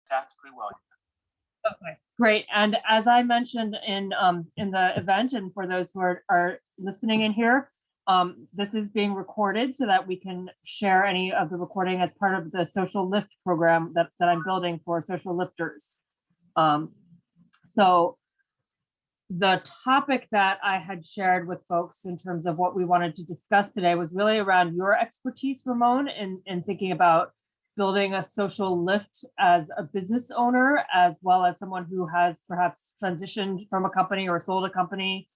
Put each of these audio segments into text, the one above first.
task pretty well. Okay, great. And as I mentioned in the event, and for those who are listening in here, this is being recorded so that we can share any of the recording as part of the social lift program that I'm building for social lifters. So the topic that I had shared with folks in terms of what we wanted to discuss today was really around your expertise, Ramon, in thinking about building a social lift as a business owner, as well as someone who has perhaps transitioned from a company or sold a company,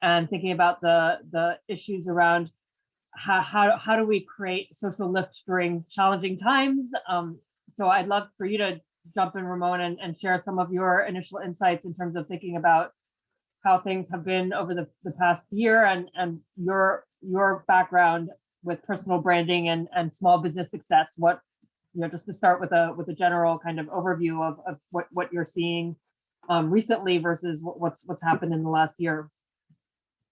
and thinking about the issues around how do we create social lift during challenging times. So I'd love for you to jump in, Ramon, and share some of your initial insights in terms of thinking about how things have been over the past year, and your background with personal branding and small business success. What, just to start with a general kind of overview of what you're seeing recently versus what's happened in the last year.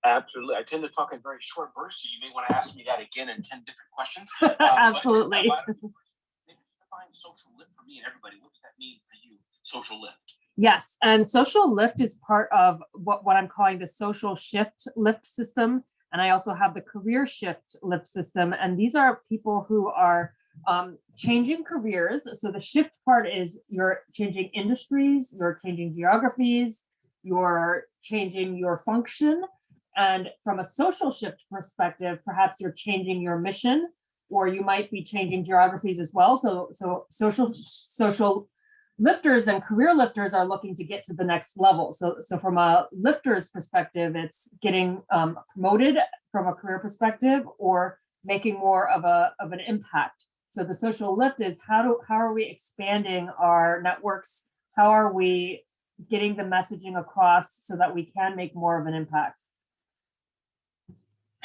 Absolutely. I tend to talk in very short bursts, so you may want to ask me that again in 10 different questions. Absolutely. Define social lift for me and everybody. What does that mean for you, social lift? Yes, and social lift is part of what I'm calling the social shift lift system. And I also have the career shift lift system. And these are people who are changing careers. So the shift part is you're changing industries, you're changing geographies, you're changing your function. And from a social shift perspective, perhaps you're changing your mission, or you might be changing geographies as well. So social lifters and career lifters are looking to get to the next level. So from a lifter's perspective, it's getting promoted from a career perspective or making more of an impact. So the social lift is how are we expanding our networks? How are we getting the messaging across so that we can make more of an impact?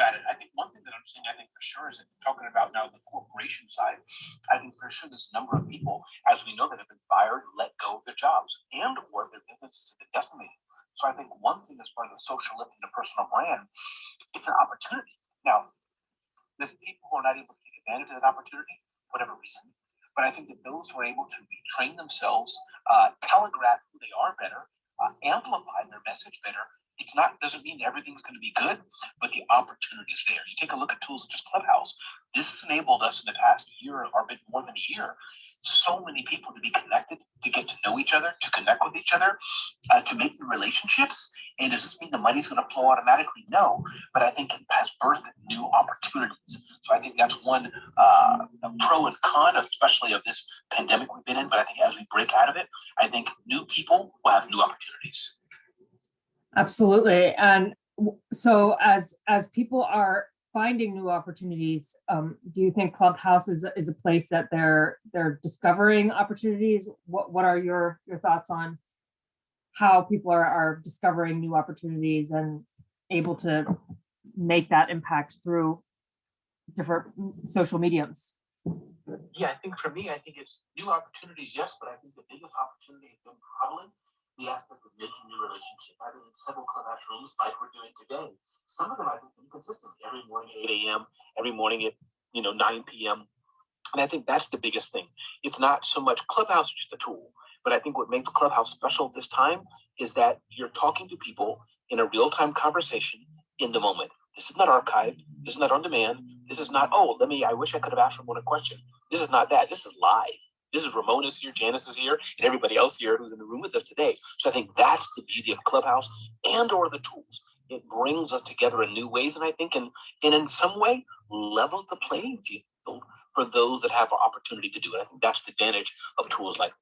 Got it. I think one thing that I'm seeing, I think for sure, is that talking about now the corporation side, I think for sure there's a number of people, as we know, that have been fired, let go of their jobs, and or their businesses have been decimated. So I think one thing as part of the social lift and the personal brand, it's an opportunity. Now, there's people who are not able to take advantage of that opportunity, whatever reason. But I think that those who are able to retrain themselves, telegraph who they are better, amplify their message better, doesn't mean everything's going to be good, but the opportunity is there. You take a look at tools such as Clubhouse. This has enabled us in the past year or a bit more than a year, so many people to be connected, to get to know each other, to connect with each other, to make the relationships. And does this mean the money's going to flow automatically? No, but I think it has birthed new opportunities. So I think that's one pro and con, especially of this pandemic we've been in. But I think as we break out of it, I think new people will have new opportunities. Absolutely. And so as people are finding new opportunities, do you think Clubhouse is a place that they're discovering opportunities? What are your thoughts on how people are discovering new opportunities and able to make that impact through different social mediums? Yeah, I think for me, I think it's new opportunities, yes, but I think the biggest opportunity has been probably the aspect of making new relationships. I've been in several Clubhouse rooms like we're doing today. Some of them I've been consistent every morning at 8 a.m., every morning at 9 p.m. And I think that's the biggest thing. It's not so much Clubhouse is just a tool, but I think what makes Clubhouse special this time is that you're talking to people in a real-time conversation in the moment. This is not archived. This is not on demand. This is not, I wish I could have asked Ramon a question. This is not that. This is live. This is Ramon is here, Janice is here, and everybody else here who's in the room with us today. So I think that's the beauty of Clubhouse and or the tools. It brings us together in new ways, and I think in some way levels the playing field for those that have an opportunity to do it. I think that's the advantage of tools like.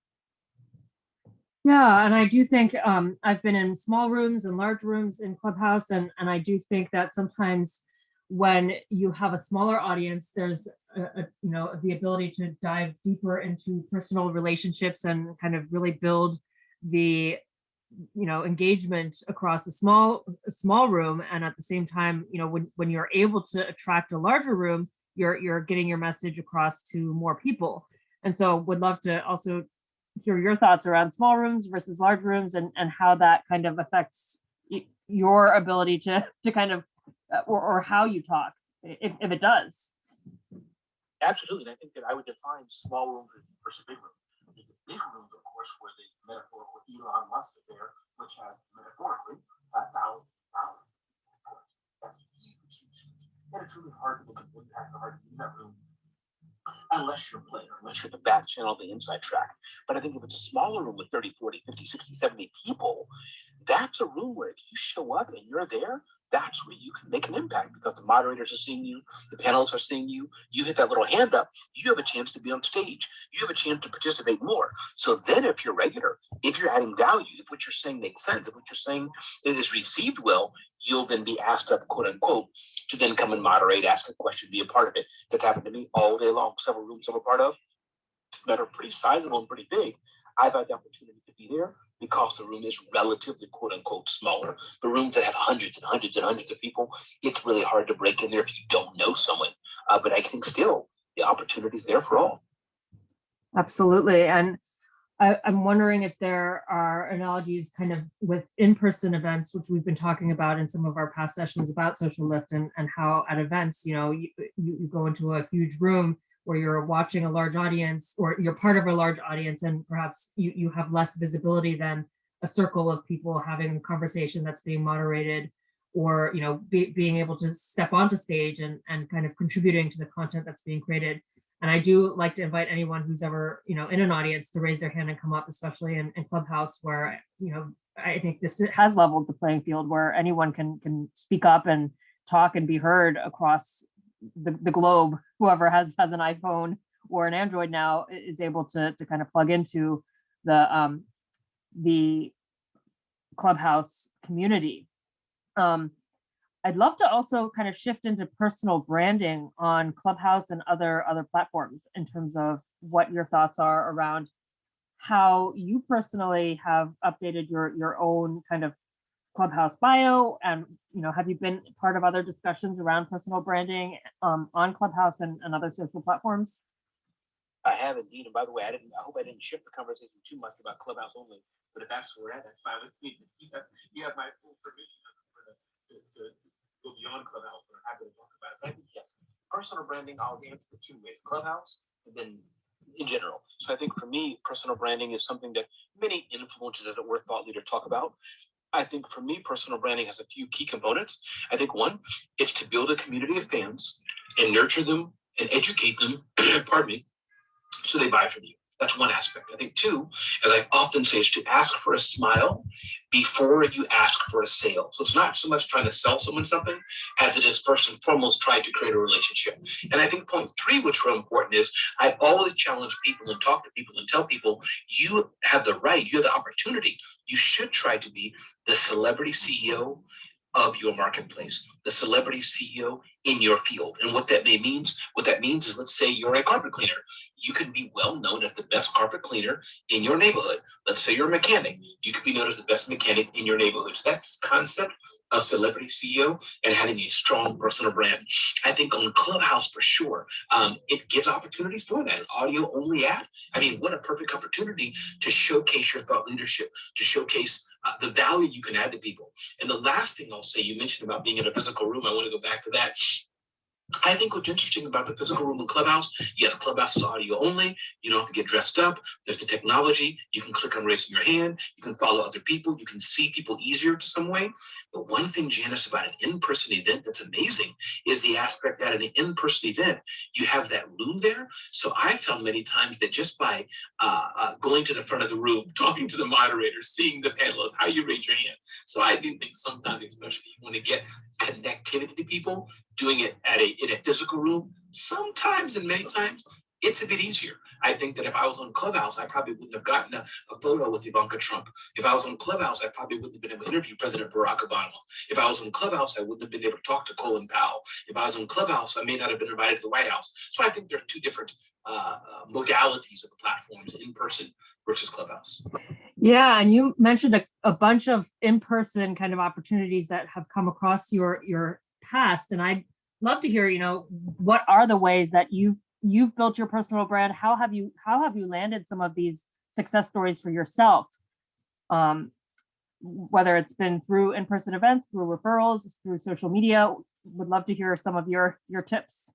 Yeah, and I do think I've been in small rooms and large rooms in Clubhouse, and I do think that sometimes when you have a smaller audience, there's the ability to dive deeper into personal relationships and kind of really build the engagement across a small room. And at the same time, when you're able to attract a larger room, you're getting your message across to more people. And so would love to also hear your thoughts around small rooms versus large rooms and how that kind of affects your ability to kind of or how you talk, if it does. Absolutely. And I think that I would define small room versus big room. big rooms, of course, where the metaphorical Elon Musk is there, which has metaphorically thousands. That's huge, huge, huge. And it's really hard to make an impact, hard to be in that room unless you're a player, unless you're the back channel, the inside track. But I think if it's a smaller room with 30, 40, 50, 60, 70 people, that's a room where if you show up and you're there, that's where you can make an impact because the moderators are seeing you, the panelists are seeing you. You hit that little hand up, you have a chance to be on stage. You have a chance to participate more. So then if you're regular, if you're adding value, if what you're saying makes sense, if what you're saying is received well, you'll then be asked up, quote unquote, to then come and moderate, ask a question, be a part of it. That's happened to me all day long. Several rooms I'm a part of that are pretty sizable and pretty big. I've had the opportunity to be there because the room is relatively, quote unquote, smaller. The rooms that have hundreds and hundreds and hundreds of people, it's really hard to break in there if you don't know someone. But I think still the opportunity is there for all. Absolutely. And I'm wondering if there are analogies kind of with in-person events, which we've been talking about in some of our past sessions about social lift and how at events, you go into a huge room where you're watching a large audience or you're part of a large audience and perhaps you have less visibility than a circle of people having a conversation that's being moderated or, being able to step onto stage and kind of contributing to the content that's being created. And I do like to invite anyone who's ever, in an audience to raise their hand and come up, especially in Clubhouse, where, I think this has leveled the playing field where anyone can speak up and talk and be heard across the globe. Whoever has an iPhone or an Android now is able to kind of plug into the Clubhouse community. I'd love to also kind of shift into personal branding on Clubhouse and other platforms in terms of what your thoughts are around how you personally have updated your own kind of Clubhouse bio, and have you been part of other discussions around personal branding on Clubhouse and other social platforms? I have indeed, and by the way, I hope I didn't shift the conversation too much about Clubhouse only. But if that's where we're at, that's fine with me. You have my full permission to go beyond Clubhouse, and I'm happy to talk about it. But I think yes, personal branding, I'll answer the two ways: Clubhouse and then in general. So I think for me, personal branding is something that many influencers, as it were, thought leaders talk about. I think for me, personal branding has a few key components. I think one, it's to build a community of fans and nurture them and educate them, pardon me, so they buy from you. That's one aspect. I think two, as I often say, is to ask for a smile before you ask for a sale. So it's not so much trying to sell someone something as it is first and foremost trying to create a relationship. And I think point three, which is important, is I always challenge people and talk to people and tell people you have the right, you have the opportunity. You should try to be the celebrity CEO of your marketplace, the celebrity CEO in your field. And what that means is, let's say you're a carpet cleaner. You can be well known as the best carpet cleaner in your neighborhood. Let's say you're a mechanic. You could be known as the best mechanic in your neighborhood. So that's the concept of celebrity CEO and having a strong personal brand. I think on Clubhouse for sure, it gives opportunities for that. An audio only app. I mean, what a perfect opportunity to showcase your thought leadership, to showcase the value you can add to people. And the last thing I'll say, you mentioned about being in a physical room. I want to go back to that. I think what's interesting about the physical room in Clubhouse, yes, Clubhouse is audio only. You don't have to get dressed up. There's the technology. You can click on raising your hand. You can follow other people. You can see people easier to some way. But one thing, Janice, about an in-person event that's amazing is the aspect that in an in-person event, you have that room there. So I found many times that just by going to the front of the room, talking to the moderator, seeing the panelists, how you raise your hand. So I do think sometimes, especially you want to get connectivity to people, doing it in a physical room, sometimes and many times, it's a bit easier. I think that if I was on Clubhouse, I probably wouldn't have gotten a photo with Ivanka Trump. If I was on Clubhouse, I probably wouldn't have been able to interview President Barack Obama. If I was on Clubhouse, I wouldn't have been able to talk to Colin Powell. If I was on Clubhouse, I may not have been invited to the White House. So I think there are two different modalities of the platforms, in person versus Clubhouse. Yeah, and you mentioned a bunch of in-person kind of opportunities that have come across your past, and I'd love to hear, what are the ways that you've built your personal brand? How have you landed some of these success stories for yourself? Whether it's been through in-person events, through referrals, through social media, would love to hear some of your tips.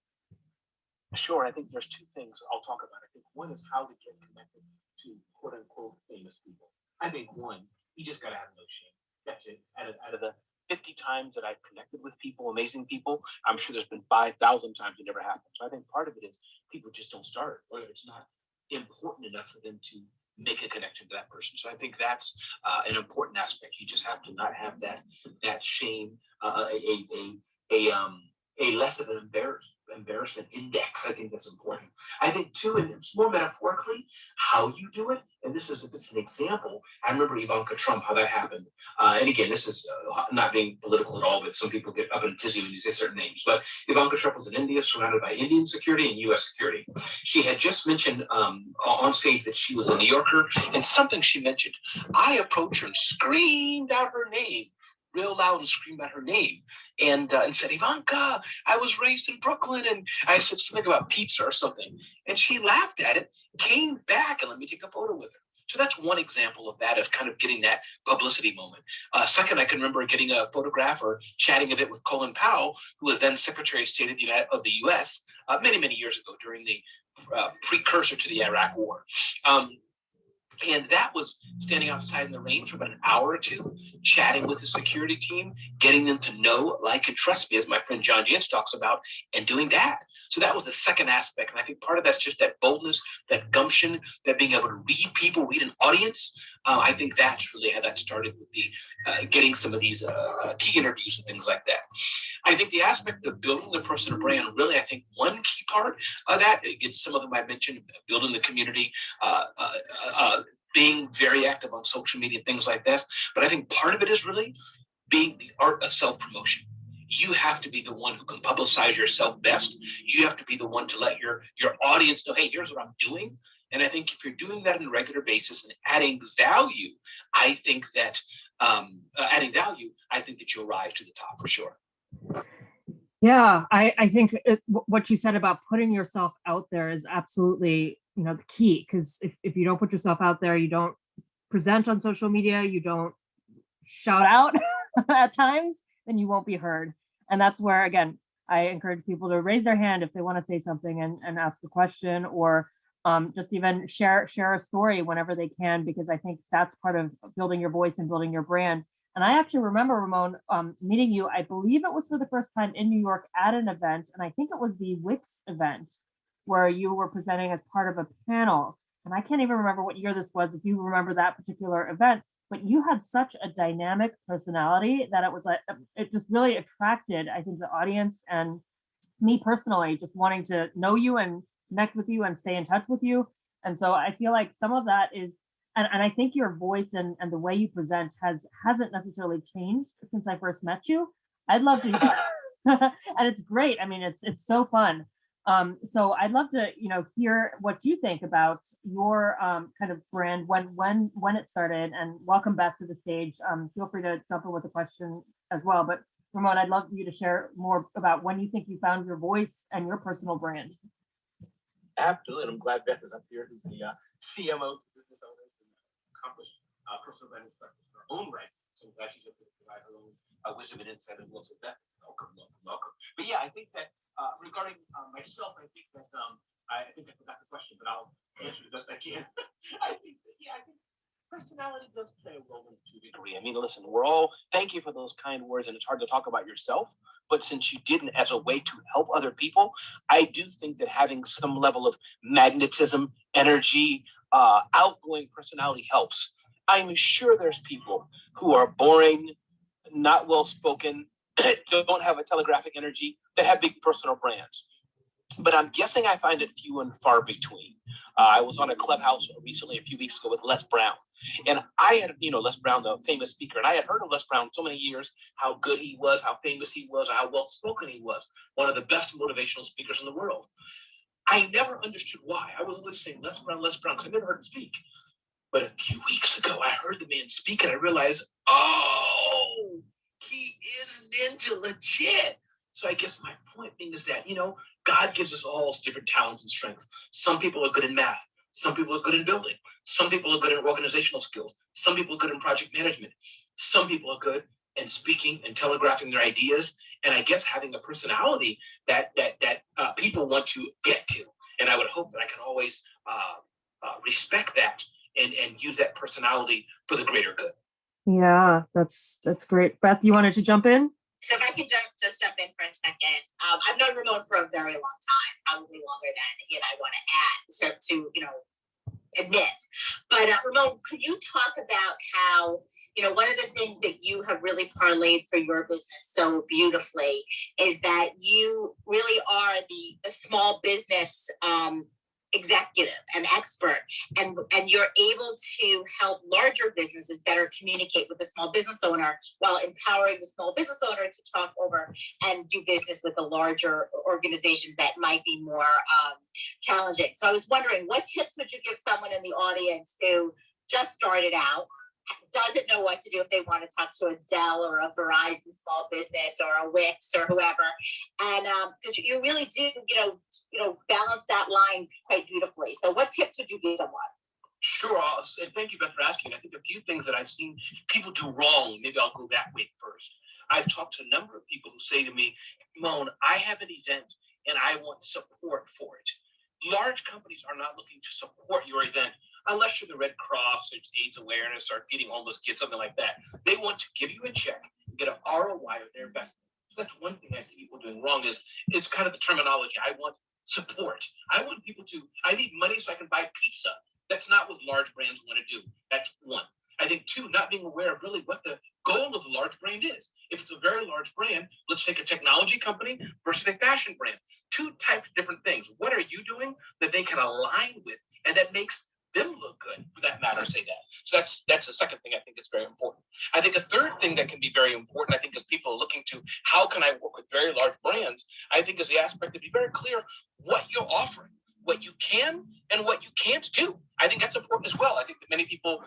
Sure, I think there's two things I'll talk about. I think one is how to get connected to to quote unquote famous people. I think one, you just gotta have no shame. That's it. Out of the 50 times that I've connected with people, amazing people, I'm sure there's been 5,000 times it never happened. So I think part of it is people just don't start, or it's not important enough for them to make a connection to that person. So I think that's an important aspect. You just have to not have that shame, a less of an embarrassment index. I think that's important. I think too, and it's more metaphorically how you do it. And this is an example. I remember Ivanka Trump, how that happened. And again, this is not being political at all, but some people get up in a tizzy when you say certain names. But Ivanka Trump was in India, surrounded by Indian security and U.S. security. She had just mentioned on stage that she was a New Yorker, and something she mentioned. I approached her and screamed out her name, real loud, and screamed out her name, and said, Ivanka, I was raised in Brooklyn. And I said something about pizza or something. And she laughed at it, came back, and let me take a photo with her. So that's one example of that, of kind of getting that publicity moment. Second, I can remember getting a photograph or chatting a bit with Colin Powell, who was then Secretary of State of the U.S. Many, many years ago during the precursor to the Iraq War. And that was standing outside in the rain for about an hour or two, chatting with the security team, getting them to know, like, and trust me, as my friend John Jantz talks about, and doing that. So that was the second aspect. And I think part of that's just that boldness, that gumption, that being able to read people, read an audience. I think that's really how that started with the getting some of these key interviews and things like that. I think the aspect of building the personal brand, really, I think one key part of that, it's some of them I mentioned, building the community, being very active on social media, things like that. But I think part of it is really being the art of self-promotion. You have to be the one who can publicize yourself best. You have to be the one to let your audience know, hey, here's what I'm doing. And I think if you're doing that on a regular basis and adding value, I think that you'll rise to the top for sure. Yeah, I think what you said about putting yourself out there is absolutely, the key, because if you don't put yourself out there, you don't present on social media, you don't shout out at times, then you won't be heard. And that's where, again, I encourage people to raise their hand if they want to say something and ask a question, or just even share a story whenever they can, because I think that's part of building your voice and building your brand. And I actually remember, Ramon, meeting you, I believe it was for the first time in New York at an event, and I think it was the Wix event, where you were presenting as part of a panel. And I can't even remember what year this was, if you remember that particular event, but you had such a dynamic personality that it just really attracted, I think, the audience and me personally, just wanting to know you and connect with you and stay in touch with you. And so I feel like some of that is, and I think your voice and the way you present hasn't necessarily changed since I first met you. I'd love to, and it's great. I mean, it's so fun. So I'd love to, hear what you think about your kind of brand when it started. And welcome back to the stage. Feel free to jump in with a question as well. But Ramon, I'd love for you to share more about when you think you found your voice and your personal brand. Absolutely. I'm glad Beth is up here, who's the CMO to business owners and accomplished personal brand instructors in her own right. So I'm glad she's up here to provide her own wisdom and insight. And also, Beth, welcome. But yeah, I think that regarding myself, I think that I forgot the question, but I'll answer the best I can. I think personality does play a role to a degree. I mean, listen, thank you for those kind words, and it's hard to talk about yourself, but since you didn't, as a way to help other people, I do think that having some level of magnetism, energy, outgoing personality helps. I'm sure there's people who are boring, not well-spoken, don't have a telegraphic energy, that have big personal brands. But I'm guessing I find it few and far between. I was on a Clubhouse recently, a few weeks ago, with Les Brown. And I had, Les Brown, the famous speaker, and I had heard of Les Brown so many years, how good he was, how famous he was, how well-spoken he was. One of the best motivational speakers in the world. I never understood why. I was always saying, Les Brown, because I never heard him speak. But a few weeks ago, I heard the man speak, and I realized, oh, he is ninja legit. So I guess my point being is that, God gives us all different talents and strengths. Some people are good in math. Some people are good in building. Some people are good in organizational skills. Some people are good in project management. Some people are good in speaking and telegraphing their ideas. And I guess having a personality that people want to get to. And I would hope that I can always respect that and use that personality for the greater good. Yeah, that's great. Beth, you wanted to jump in? So if I could just jump in for a second. I've known Ramon for a very long time, probably longer than I want to add to admit. But Ramon, could you talk about how, one of the things that you have really parlayed for your business so beautifully is that you really are the small business executive and expert, and you're able to help larger businesses better communicate with the small business owner while empowering the small business owner to talk over and do business with the larger organizations that might be more challenging. So I was wondering, what tips would you give someone in the audience who just started out, doesn't know what to do if they want to talk to a Dell or a Verizon small business or a Wix or whoever, and because you really do, balance that line quite beautifully. So, what tips would you give someone? Sure, and thank you, Beth, for asking. I think a few things that I've seen people do wrong. Maybe I'll go that way first. I've talked to a number of people who say to me, "Moan, I have an event and I want support for it." Large companies are not looking to support your event unless you're the Red Cross, it's AIDS awareness, or feeding homeless kids, something like that. They want to give you a check, get an ROI of their investment. So that's one thing I see people doing wrong is it's kind of the terminology. I want support. I want people to, I need money so I can buy pizza. That's not what large brands want to do. That's one. I think two, not being aware of really what the goal of the large brand is. If it's a very large brand, let's take a technology company versus a fashion brand. Two types of different things. What are you doing that they can align with and that makes them look good, for that matter, say that. So that's the second thing I think is very important. I think a third thing that can be very important, I think, as people are looking to how can I work with very large brands, I think is the aspect to be very clear what you're offering, what you can and what you can't do. I think that's important as well. I think that many people,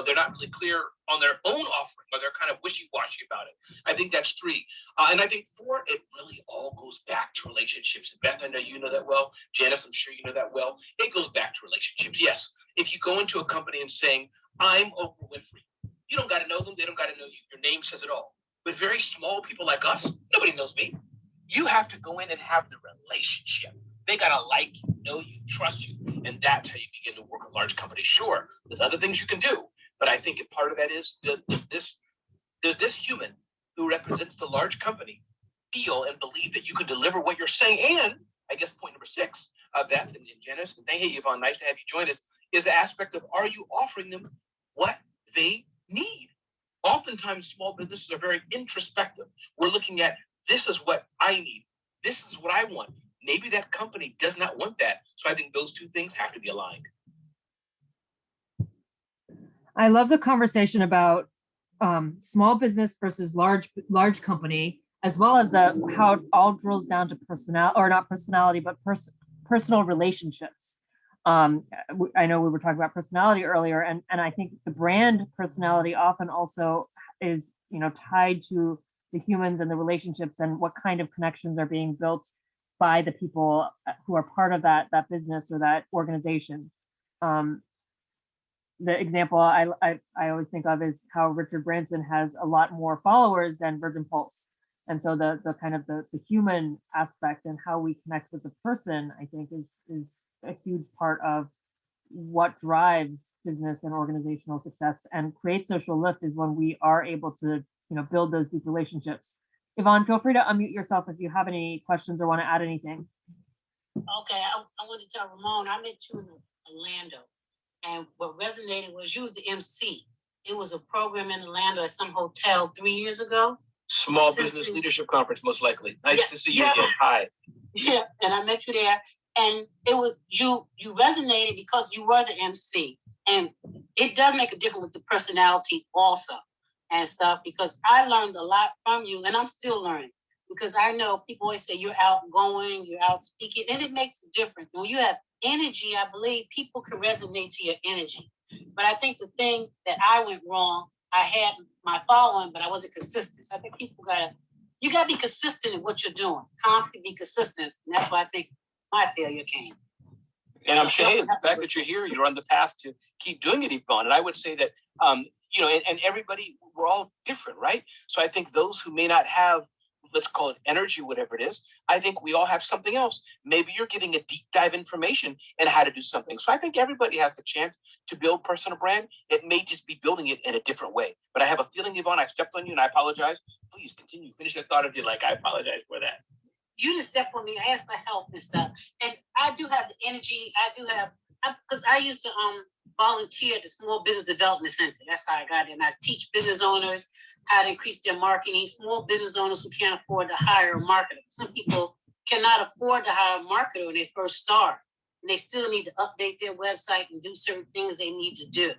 they're not really clear on their own offering, or they're kind of wishy-washy about it. I think that's three. And I think four, it really all goes back to relationships. Beth, I know you know that well. Janice, I'm sure you know that well. It goes back to relationships. Yes, if you go into a company and saying, I'm Oprah Winfrey, you don't got to know them. They don't got to know you. Your name says it all. But very small people like us, nobody knows me. You have to go in and have the relationship. They got to like you, know you, trust you. And that's how you begin to work with large companies. Sure, there's other things you can do. But I think part of that is, does this human who represents the large company feel and believe that you can deliver what you're saying? And I guess point number 6, Beth and Janice, and thank you, Yvonne, nice to have you join us, is the aspect of, are you offering them what they need? Oftentimes, small businesses are very introspective. We're looking at, this is what I need. This is what I want. Maybe that company does not want that. So I think those two things have to be aligned. I love the conversation about small business versus large company, as well as how it all drills down to personal relationships. I know we were talking about personality earlier, and I think the brand personality often also is tied to the humans and the relationships and what kind of connections are being built by the people who are part of that business or that organization. The example I always think of is how Richard Branson has a lot more followers than Virgin Pulse. And so the kind of the human aspect and how we connect with the person, I think is a huge part of what drives business and organizational success. And create social lift is when we are able to build those deep relationships. Yvonne, feel free to unmute yourself if you have any questions or want to add anything. Okay, I want to tell Ramon, I met you in Orlando, and what resonated was you was the MC. It was a program in Orlando at some hotel 3 years ago. Small Business Leadership Conference, most likely. Nice to see you again. Hi. Yeah, and I met you there, and it was you resonated because you were the MC, and it does make a difference with the personality also and stuff, because I learned a lot from you, and I'm still learning, because I know people always say you're outgoing, you're out speaking, and it makes a difference. When you have energy, I believe people can resonate to your energy. But I think the thing that I went wrong, I had my following, but I wasn't consistent. So I think you gotta be consistent in what you're doing, constantly be consistent. And that's why I think my failure came. And I'm sure the fact that you're here, you're on the path to keep doing it, Yvonne. And I would say that, and everybody, we're all different, right? So I think those who may not have let's call it energy, whatever it is. I think we all have something else. Maybe you're getting a deep dive information in how to do something. So I think everybody has the chance to build personal brand. It may just be building it in a different way. But I have a feeling, Yvonne, I stepped on you and I apologize. Please continue. Finish that thought if you like. I apologize for that. You didn't step on me. I asked for help and stuff. And I do have the energy. I do have, because I used to volunteer at the Small Business Development Center. That's how I got it. And I teach business owners how to increase their marketing. Small business owners who can't afford to hire a marketer. Some people cannot afford to hire a marketer when they first start. And they still need to update their website and do certain things they need to do.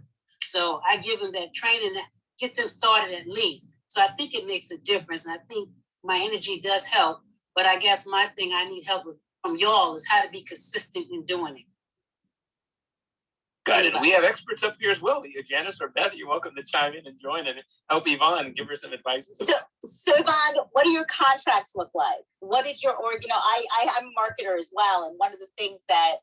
So I give them that training to get them started at least. So I think it makes a difference. And I think my energy does help. But I guess my thing I need help with from y'all is how to be consistent in doing it. Got it. We have experts up here as well. Janice or Beth, you're welcome to chime in and join and help Yvonne and give her some advice. So Yvonne, what do your contracts look like? What is your, I'm a marketer as well. And one of the things that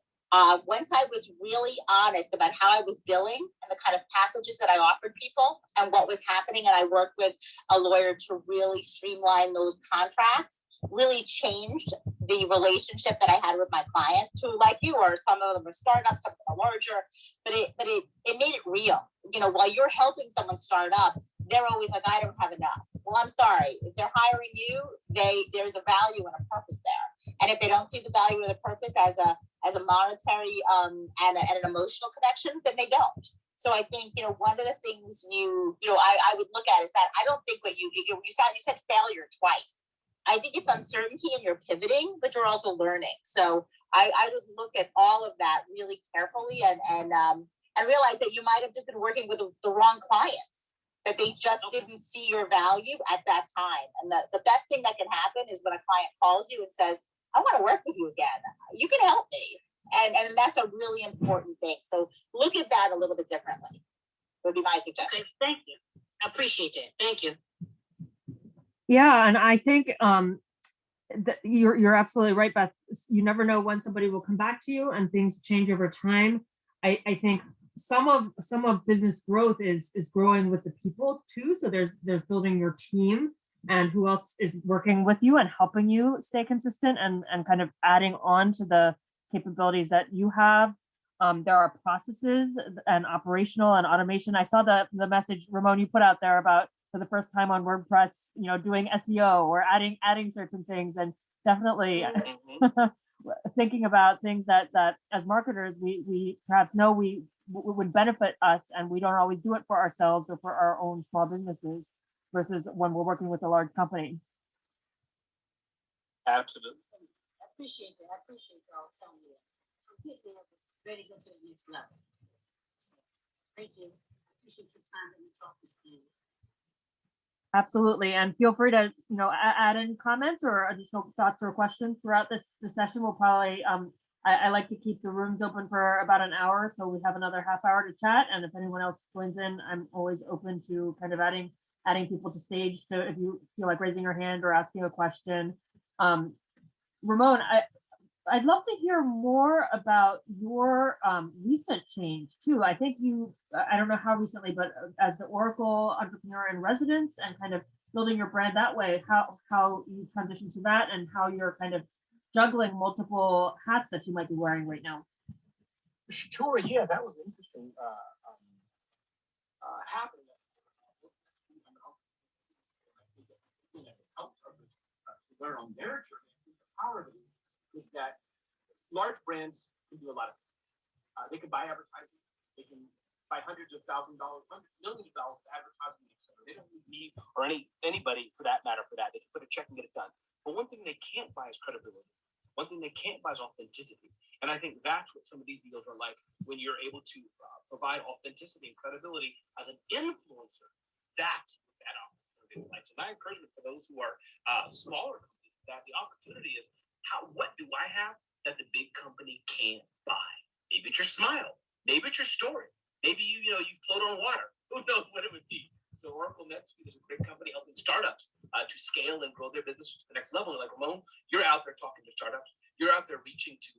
once I was really honest about how I was billing and the kind of packages that I offered people and what was happening, and I worked with a lawyer to really streamline those contracts, really changed the relationship that I had with my clients, who, like you, or some of them are startups, some of them are larger, but it made it real. You know, while you're helping someone start up, they're always like, I don't have enough. Well, I'm sorry. If they're hiring you, there's a value and a purpose there. And if they don't see the value or the purpose as a monetary and an emotional connection, then they don't. So I think, you know, one of the things I would look at is that I don't think what you said failure twice. I think it's uncertainty and you're pivoting, but you're also learning. So I would look at all of that really carefully and realize that you might have just been working with the wrong clients, that they just didn't see your value at that time. And the best thing that can happen is when a client calls you and says, I want to work with you again. You can help me. And that's a really important thing. So look at that a little bit differently would be my suggestion. Okay, thank you. I appreciate that. Thank you. Yeah, and I think you're absolutely right, Beth. You never know when somebody will come back to you, and things change over time. I think some of business growth is growing with the people too. So there's building your team and who else is working with you and helping you stay consistent and kind of adding on to the capabilities that you have. There are processes and operational and automation. I saw the message, Ramon, you put out there about for the first time on WordPress, you know, doing SEO or adding certain things, and definitely thinking about things that as marketers we perhaps know would benefit us, and we don't always do it for ourselves or for our own small businesses versus when we're working with a large company. Absolutely. I appreciate that. I appreciate y'all telling me that. I'm getting ready to go to the next level. So, thank you. I appreciate your time that we talk this evening. Absolutely, and feel free to add in comments or additional thoughts or questions throughout this session. We'll probably I like to keep the rooms open for about an hour, so we have another half hour to chat. And if anyone else joins in, I'm always open to kind of adding people to stage. So if you feel like raising your hand or asking a question, Ramon, I'd love to hear more about your recent change too. I think I don't know how recently, but as the Oracle entrepreneur in residence and kind of building your brand that way, how you transitioned to that and how you're kind of juggling multiple hats that you might be wearing right now. Sure, yeah, that was interesting happening. Learn on their journey. The power of it is that large brands can do a lot of things. They can buy advertising. They can buy hundreds of thousands of dollars, millions of dollars of advertising, etc. They don't need me or anybody for that matter for that. They can put a check and get it done. But one thing they can't buy is credibility. One thing they can't buy is authenticity. And I think that's what some of these deals are like when you're able to provide authenticity and credibility as an influencer. That opportunity is like. So my encouragement for those who are smaller companies, that the opportunity is what do I have that the big company can't buy? Maybe it's your smile. Maybe it's your story. Maybe you float on water. Who knows what it would be? So Oracle NetSuite is a great company helping startups to scale and grow their business to the next level. Like Ramon, you're out there talking to startups. You're out there reaching to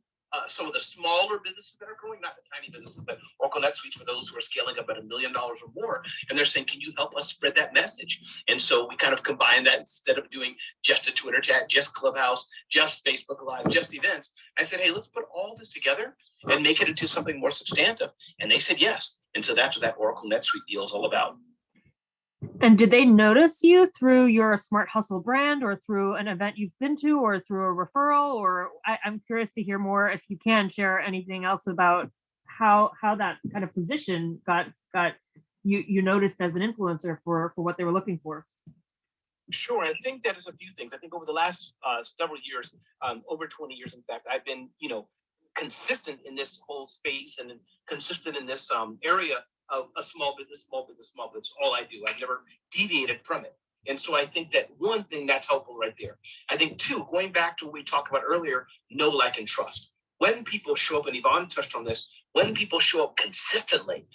some of the smaller businesses that are growing, not the tiny businesses, but Oracle NetSuite for those who are scaling up at $1 million or more. And they're saying, can you help us spread that message? And so we kind of combine that. Instead of doing just a Twitter chat, just Clubhouse, just Facebook Live, just events, I said, hey, let's put all this together and make it into something more substantive. And they said yes. And so that's what that Oracle NetSuite deal is all about. And did they notice you through your Smart Hustle brand or through an event you've been to or through a referral? Or I'm curious to hear more, if you can share anything else about how that kind of position got you noticed as an influencer for what they were looking for. Sure, I think that is a few things. I think over the last several years, over 20 years, in fact, I've been, consistent in this whole space and consistent in this area of a small business. All I do. I've never deviated from it. And so I think that one thing that's helpful right there. I think two, going back to what we talked about earlier, know, like, and trust. When people show up, and Yvonne touched on this, when people show up consistently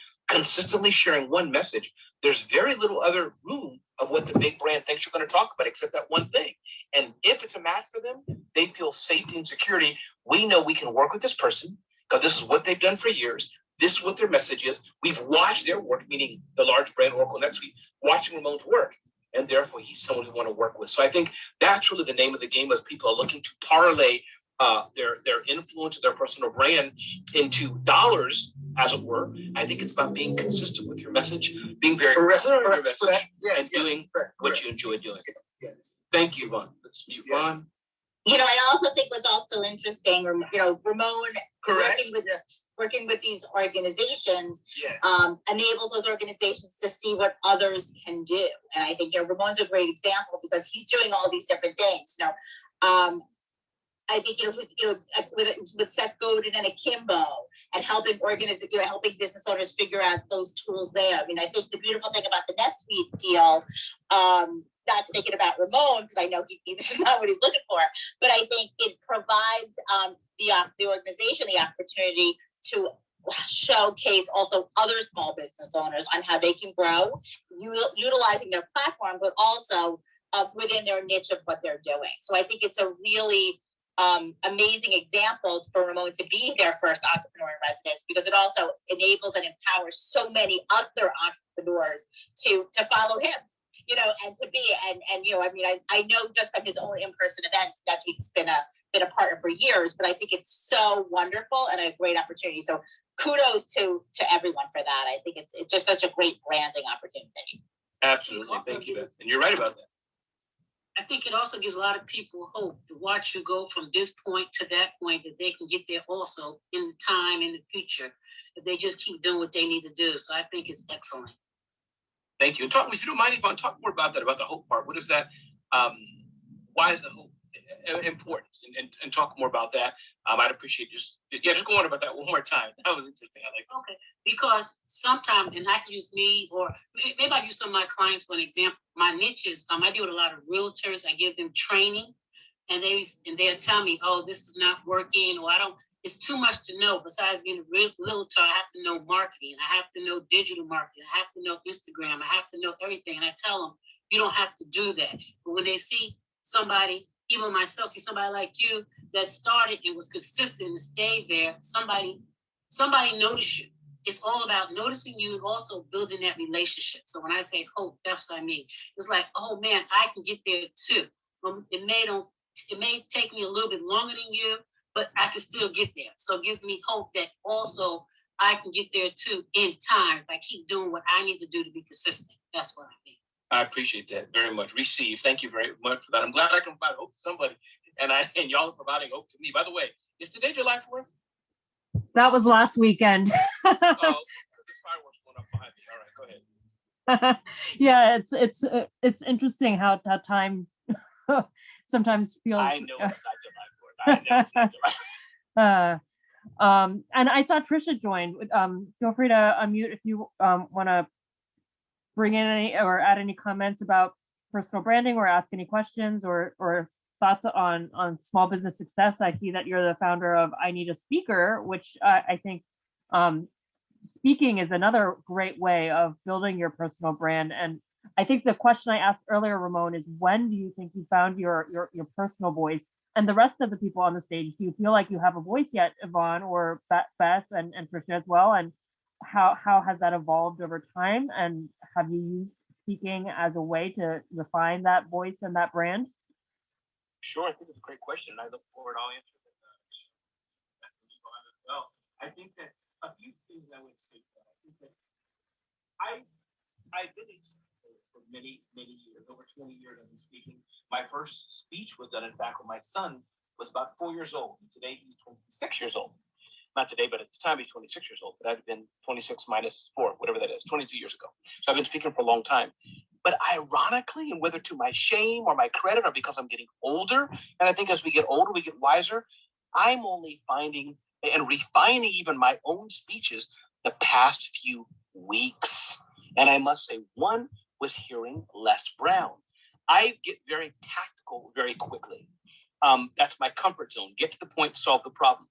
sharing one message, there's very little other room of what the big brand thinks you're going to talk about except that one thing. And if it's a match for them, they feel safety and security. We know we can work with this person because this is what they've done for years. This is what their message is. We've watched their work, meaning the large brand Oracle NetSuite, watching Ramon's work. And therefore, he's someone we want to work with. So I think that's really the name of the game as people are looking to parlay their influence, their personal brand into dollars, as it were. I think it's about being consistent with your message, being very clear on your message, and doing what you enjoy doing. Yes. Thank you, Yvonne. Let's mute Ron. I also think what's also interesting, Ramon working with these organizations enables those organizations to see what others can do. And I think Ramon's a great example because he's doing all these different things. I think with Seth Godin and Akimbo and helping helping business owners figure out those tools there. I mean, I think the beautiful thing about the NetSuite deal, not to make it about Ramon because I know this is not what he's looking for, but I think it provides the organization the opportunity to showcase also other small business owners on how they can grow, utilizing their platform, but also within their niche of what they're doing. So I think it's a really amazing example for Ramon to be their first entrepreneur in residence, because it also enables and empowers so many other entrepreneurs to follow him, and to be, I know just from his own in-person events that he's been a partner for years, but I think it's so wonderful and a great opportunity. So kudos to everyone for that. I think it's just such a great branding opportunity. Absolutely. Thank you, Beth. And you're right about that. I think it also gives a lot of people hope to watch you go from this point to that point, that they can get there also in the time in the future, if they just keep doing what they need to do. So I think it's excellent. Thank you. If you don't mind, Yvonne, talk more about that, about the hope part. What is that? Why is the hope important? And talk more about that. I'd appreciate just go on about that one more time. That was interesting. I like that. Okay, because sometimes, and I can use me, or maybe I use some of my clients for an example. My niches, I deal with a lot of realtors. I give them training, and they'll tell me, oh, this is not working, or it's too much to know. Besides being a realtor, I have to know marketing. I have to know digital marketing. I have to know Instagram. I have to know everything. And I tell them, you don't have to do that. But when they see somebody, even myself, see somebody like you that started and was consistent and stayed there, somebody noticed you. It's all about noticing you and also building that relationship. So when I say hope, that's what I mean. It's like, oh man, I can get there too. It may take me a little bit longer than you, but I can still get there. So it gives me hope that also I can get there too in time if I keep doing what I need to do to be consistent. That's what I mean. I appreciate that very much. Receive. Thank you very much for that. I'm glad I can provide hope to somebody, and y'all are providing hope to me. By the way, is today July 4th? That was last weekend. Oh, the fireworks going up behind me. All right, go ahead. Yeah, it's interesting how time sometimes feels. I know it's not July 4th. I know it's not July 4th. And I saw Trisha joined. Feel free to unmute if you want to bring in any or add any comments about personal branding, or ask any questions or thoughts on small business success. I see that you're the founder of I Need a Speaker, which I think speaking is another great way of building your personal brand. And I think the question I asked earlier, Ramon, is when do you think you found your personal voice? And the rest of the people on the stage, do you feel like you have a voice yet, Yvonne or Beth and Trisha as well? And how has that evolved over time? And have you used speaking as a way to refine that voice and that brand? Sure, I think it's a great question. I look forward to all answers as well. I think that a few things I would say. I think that I've been a speaker for many years, over 20 years. I've been speaking. My first speech was done, in fact, when my son was about 4 years old. And today he's 26 years old. Not today, but at the time he's 26 years old. But I've been 26 minus 4, whatever that is, 22 years ago. So I've been speaking for a long time. But ironically, and whether to my shame or my credit or because I'm getting older, and I think as we get older, we get wiser, I'm only finding and refining even my own speeches the past few weeks. And I must say, one was hearing Les Brown. I get very tactical very quickly. That's my comfort zone. Get to the point, solve the problem.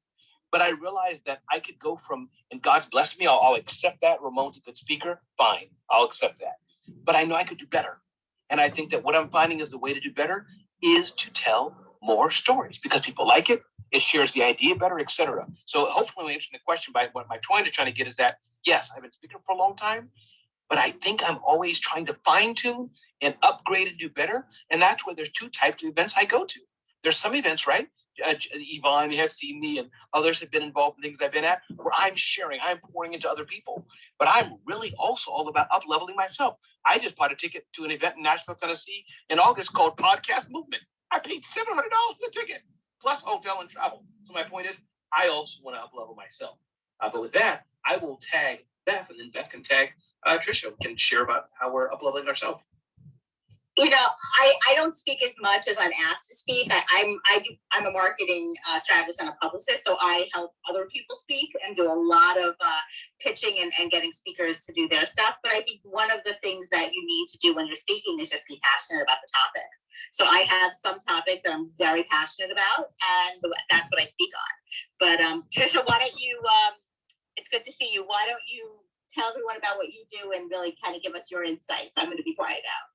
But I realized that I could go from, and God's blessed me, I'll accept that. Ramon's a good speaker. Fine, I'll accept that. But I know I could do better. And I think that what I'm finding is the way to do better is to tell more stories because people like it. It shares the idea better, etc. So hopefully I'm answering the question by what my trying to get is that, yes, I've been speaking for a long time, but I think I'm always trying to fine tune and upgrade and do better. And that's where there's two types of events I go to. There's some events, right? Yvonne has seen me and others have been involved in things I've been at where I'm sharing, I'm pouring into other people. But I'm really also all about up-leveling myself. I just bought a ticket to an event in Nashville, Tennessee in August called Podcast Movement. I paid $700 for the ticket, plus hotel and travel. So my point is, I also want to up-level myself. But with that, I will tag Beth, and then Beth can tag Trisha, can share about how we're up-leveling ourselves. You know, I don't speak as much as I'm asked to speak. I'm a marketing strategist and a publicist, so I help other people speak and do a lot of pitching and getting speakers to do their stuff. But I think one of the things that you need to do when you're speaking is just be passionate about the topic. So I have some topics that I'm very passionate about, and that's what I speak on. But Trisha, why don't you? It's good to see you. Why don't you tell everyone about what you do and really kind of give us your insights? I'm going to be quiet now.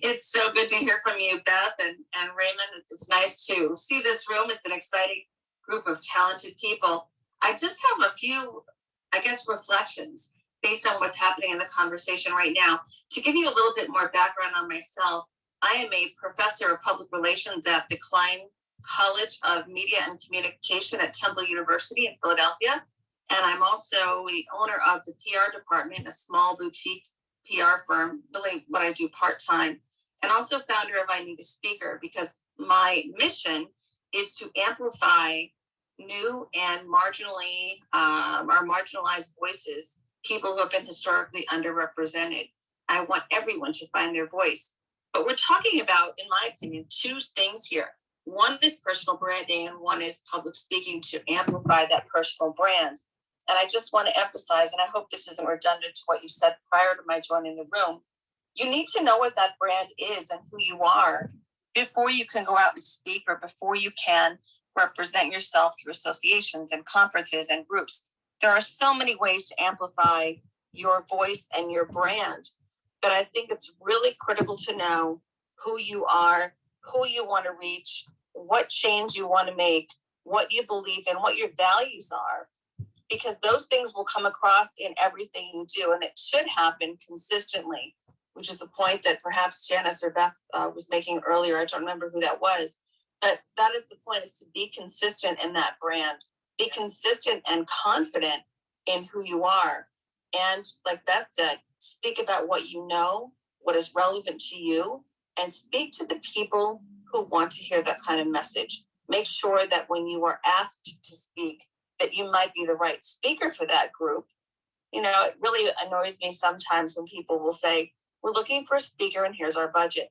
It's so good to hear from you, Beth and Raymond. It's nice to see this room. It's an exciting group of talented people. I just have a few, I guess, reflections based on what's happening in the conversation right now. To give you a little bit more background on myself, I am a professor of public relations at the Klein College of Media and Communication at Temple University in Philadelphia. And I'm also the owner of the PR department, a small boutique PR firm, really what I do part-time, and also founder of I Need a Speaker, because my mission is to amplify new and marginalized voices, people who have been historically underrepresented. I want everyone to find their voice. But we're talking about, in my opinion, two things here. One is personal branding and one is public speaking to amplify that personal brand. And I just want to emphasize, and I hope this isn't redundant to what you said prior to my joining the room, you need to know what that brand is and who you are before you can go out and speak or before you can represent yourself through associations and conferences and groups. There are so many ways to amplify your voice and your brand, but I think it's really critical to know who you are, who you want to reach, what change you want to make, what you believe in, what your values are. Because those things will come across in everything you do, and it should happen consistently, which is a point that perhaps Janice or Beth was making earlier. I don't remember who that was, but that is the point, is to be consistent in that brand. Be consistent and confident in who you are. And like Beth said, speak about what you know, what is relevant to you, and speak to the people who want to hear that kind of message. Make sure that when you are asked to speak, that you might be the right speaker for that group. You know, it really annoys me sometimes when people will say, we're looking for a speaker and here's our budget.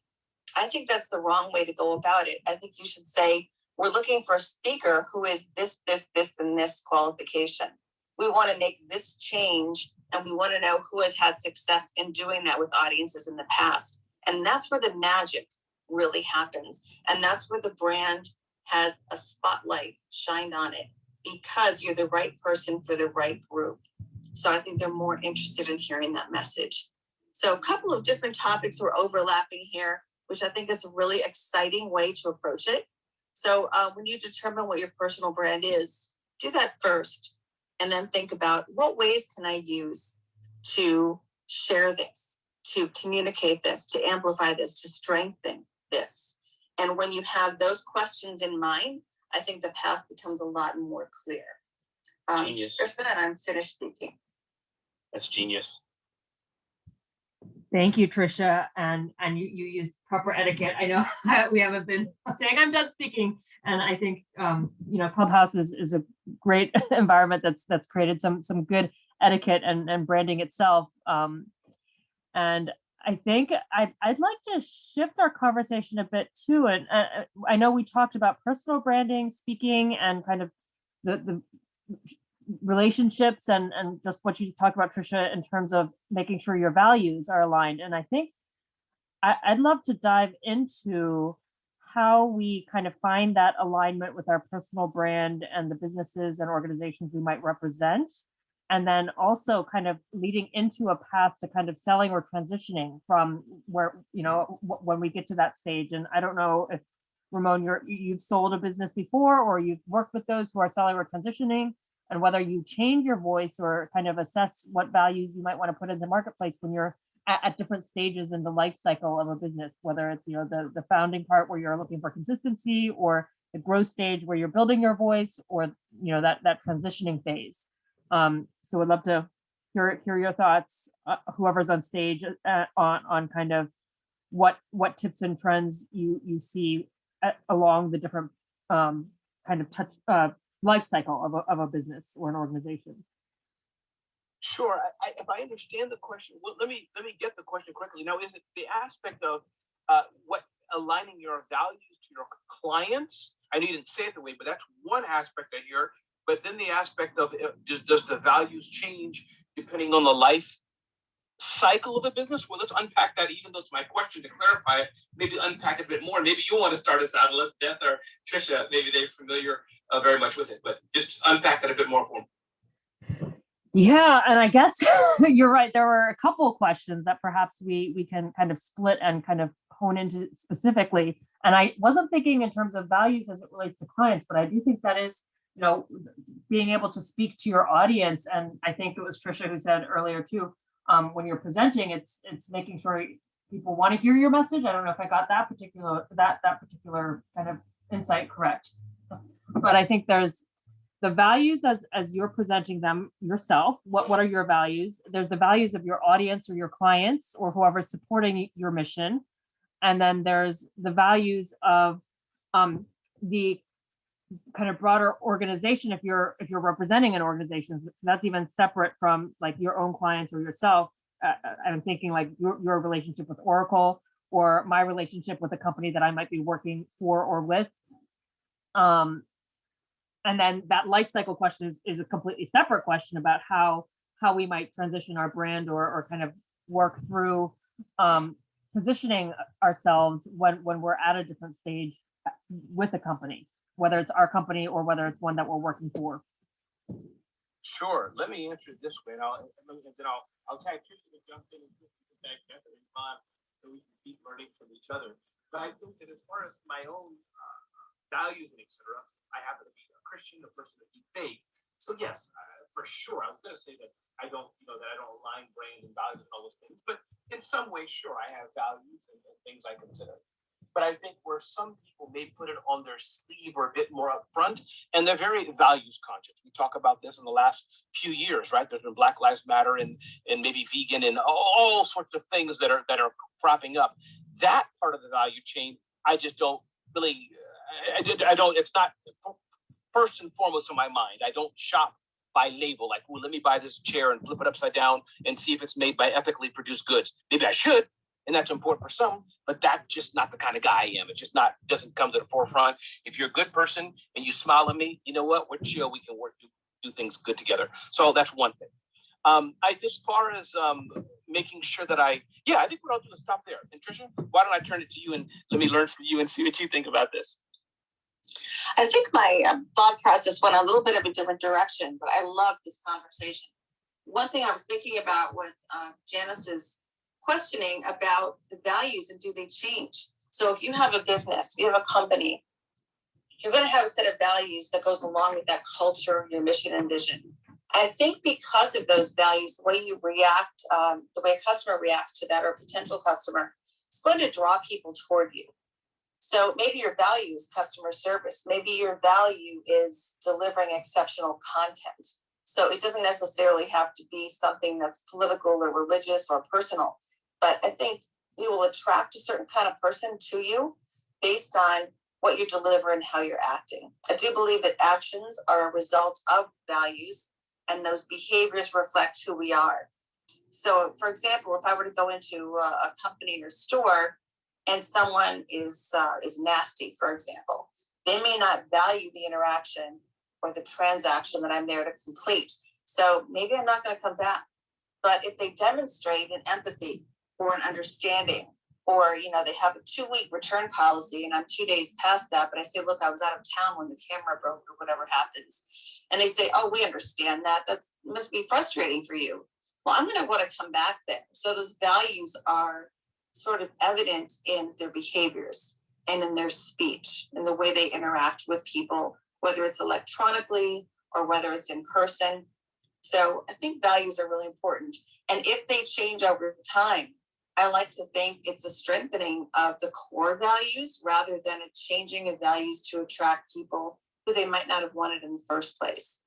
I think that's the wrong way to go about it. I think you should say, we're looking for a speaker who is this, and this qualification. We want to make this change, and we want to know who has had success in doing that with audiences in the past. And that's where the magic really happens. And that's where the brand has a spotlight shined on it, because you're the right person for the right group. So I think they're more interested in hearing that message. So a couple of different topics were overlapping here, which I think is a really exciting way to approach it. So when you determine what your personal brand is, do that first, and then think about what ways can I use to share this, to communicate this, to amplify this, to strengthen this. And when you have those questions in mind, I think the path becomes a lot more clear. Genius. And I'm finished speaking. That's genius. Thank you, Tricia. And you used proper etiquette. I know we haven't been saying I'm done speaking. And I think, Clubhouse is a great environment that's created some good etiquette and branding itself. And I think I'd like to shift our conversation a bit too. And I know we talked about personal branding, speaking, and kind of the relationships and just what you talked about, Tricia, in terms of making sure your values are aligned. And I think I'd love to dive into how we kind of find that alignment with our personal brand and the businesses and organizations we might represent. And then also kind of leading into a path to kind of selling or transitioning from where, when we get to that stage. And I don't know if, Ramon, you've sold a business before, or you've worked with those who are selling or transitioning, and whether you change your voice or kind of assess what values you might want to put in the marketplace when you're at different stages in the life cycle of a business, whether it's, the founding part where you're looking for consistency, or the growth stage where you're building your voice, or, that transitioning phase. So I'd love to hear your thoughts, whoever's on stage, on kind of what tips and trends you see along the different kind of life cycle of a business or an organization. Sure. If I understand the question, well, let me get the question correctly. Now, is it the aspect of what aligning your values to your clients? I know you didn't say it the way, but that's one aspect I hear. But then the aspect of does the values change depending on the life cycle of the business? Well, let's unpack that, even though it's my question to clarify it. Maybe unpack it a bit more. Maybe you want to start us out, unless Beth or Tricia, maybe they're familiar very much with it, but just unpack that a bit more for me. Yeah, and I guess you're right. There were a couple of questions that perhaps we can kind of split and kind of hone into specifically. And I wasn't thinking in terms of values as it relates to clients, but I do think that is, being able to speak to your audience. And I think it was Tricia who said earlier too, when you're presenting, it's making sure people want to hear your message. I don't know if I got that particular kind of insight correct, but I think there's the values as you're presenting them yourself. What are your values? There's the values of your audience or your clients or whoever's supporting your mission. And then there's the values of the kind of broader organization if you're representing an organization. So that's even separate from like your own clients or yourself. I'm thinking like your relationship with Oracle, or my relationship with a company that I might be working for or with. And then that life cycle question is a completely separate question about how we might transition our brand or kind of work through positioning ourselves when we're at a different stage with a company, whether it's our company or whether it's one that we're working for. Sure. Let me answer it this way, and then I'll tag Tricia to jump in and tag Beth and Bob, so we can keep learning from each other. But I think that as far as my own values and etc., I happen to be a Christian, a person of faith. So yes, for sure, I was going to say that I don't align brand and values and all those things, but in some ways, sure, I have values and things I consider. But I think where some people may put it on their sleeve or a bit more upfront, and they're very values conscious. We talk about this in the last few years, right? There's been Black Lives Matter and maybe vegan and all sorts of things that are cropping up. That part of the value chain, I just don't really. I don't. It's not first and foremost in my mind. I don't shop by label, like, well, let me buy this chair and flip it upside down and see if it's made by ethically produced goods. Maybe I should. And that's important for some, but that's just not the kind of guy I am. It just doesn't come to the forefront. If you're a good person and you smile at me, you know what? We're chill. We can do things good together. So that's one thing. As far as making sure that I think what I'll do is stop there. And Tricia, why don't I turn it to you and let me learn from you and see what you think about this. I think my thought process went a little bit of a different direction, but I love this conversation. One thing I was thinking about was Janice's questioning about the values and do they change? So if you have a business, you have a company, you're going to have a set of values that goes along with that culture, your mission and vision. I think because of those values, the way you react, the way a customer reacts to that or a potential customer, it's going to draw people toward you. So maybe your value is customer service. Maybe your value is delivering exceptional content. So it doesn't necessarily have to be something that's political or religious or personal. But I think you will attract a certain kind of person to you based on what you deliver and how you're acting. I do believe that actions are a result of values, and those behaviors reflect who we are. So, for example, if I were to go into a company or store and someone is nasty, for example, they may not value the interaction or the transaction that I'm there to complete. So maybe I'm not going to come back. But if they demonstrate an empathy or an understanding, or they have a 2-week return policy and I'm 2 days past that, but I say, look, I was out of town when the camera broke or whatever happens. And they say, oh, we understand that. That must be frustrating for you. Well, I'm going to want to come back then. So those values are sort of evident in their behaviors and in their speech, in the way they interact with people, whether it's electronically or whether it's in person. So I think values are really important. And if they change over time, I like to think it's a strengthening of the core values rather than a changing of values to attract people who they might not have wanted in the first place.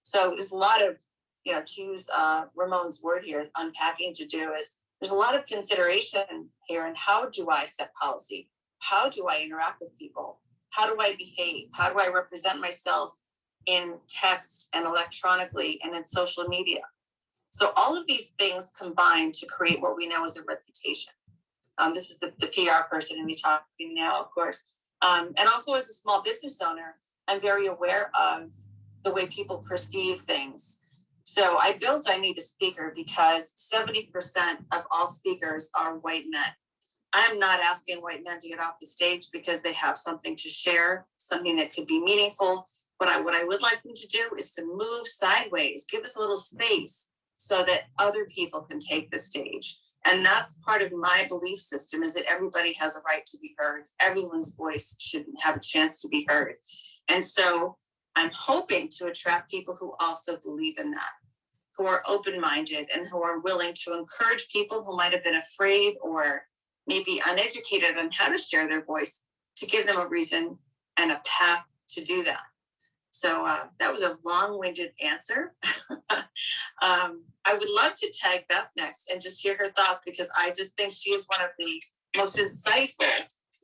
So there's a lot of, to use Ramon's word here, unpacking to do is there's a lot of consideration here in how do I set policy? How do I interact with people? How do I behave? How do I represent myself in text and electronically and in social media? So all of these things combine to create what we know as a reputation. This is the PR person in me talking now, of course. And also as a small business owner, I'm very aware of the way people perceive things. So I Need a Speaker because 70% of all speakers are white men. I'm not asking white men to get off the stage because they have something to share, something that could be meaningful. What I would like them to do is to move sideways, give us a little space so that other people can take the stage. And that's part of my belief system, is that everybody has a right to be heard. Everyone's voice should have a chance to be heard. And so I'm hoping to attract people who also believe in that, who are open-minded and who are willing to encourage people who might have been afraid or maybe uneducated on how to share their voice, to give them a reason and a path to do that. So that was a long-winded answer. I would love to tag Beth next and just hear her thoughts, because I just think she is one of the most insightful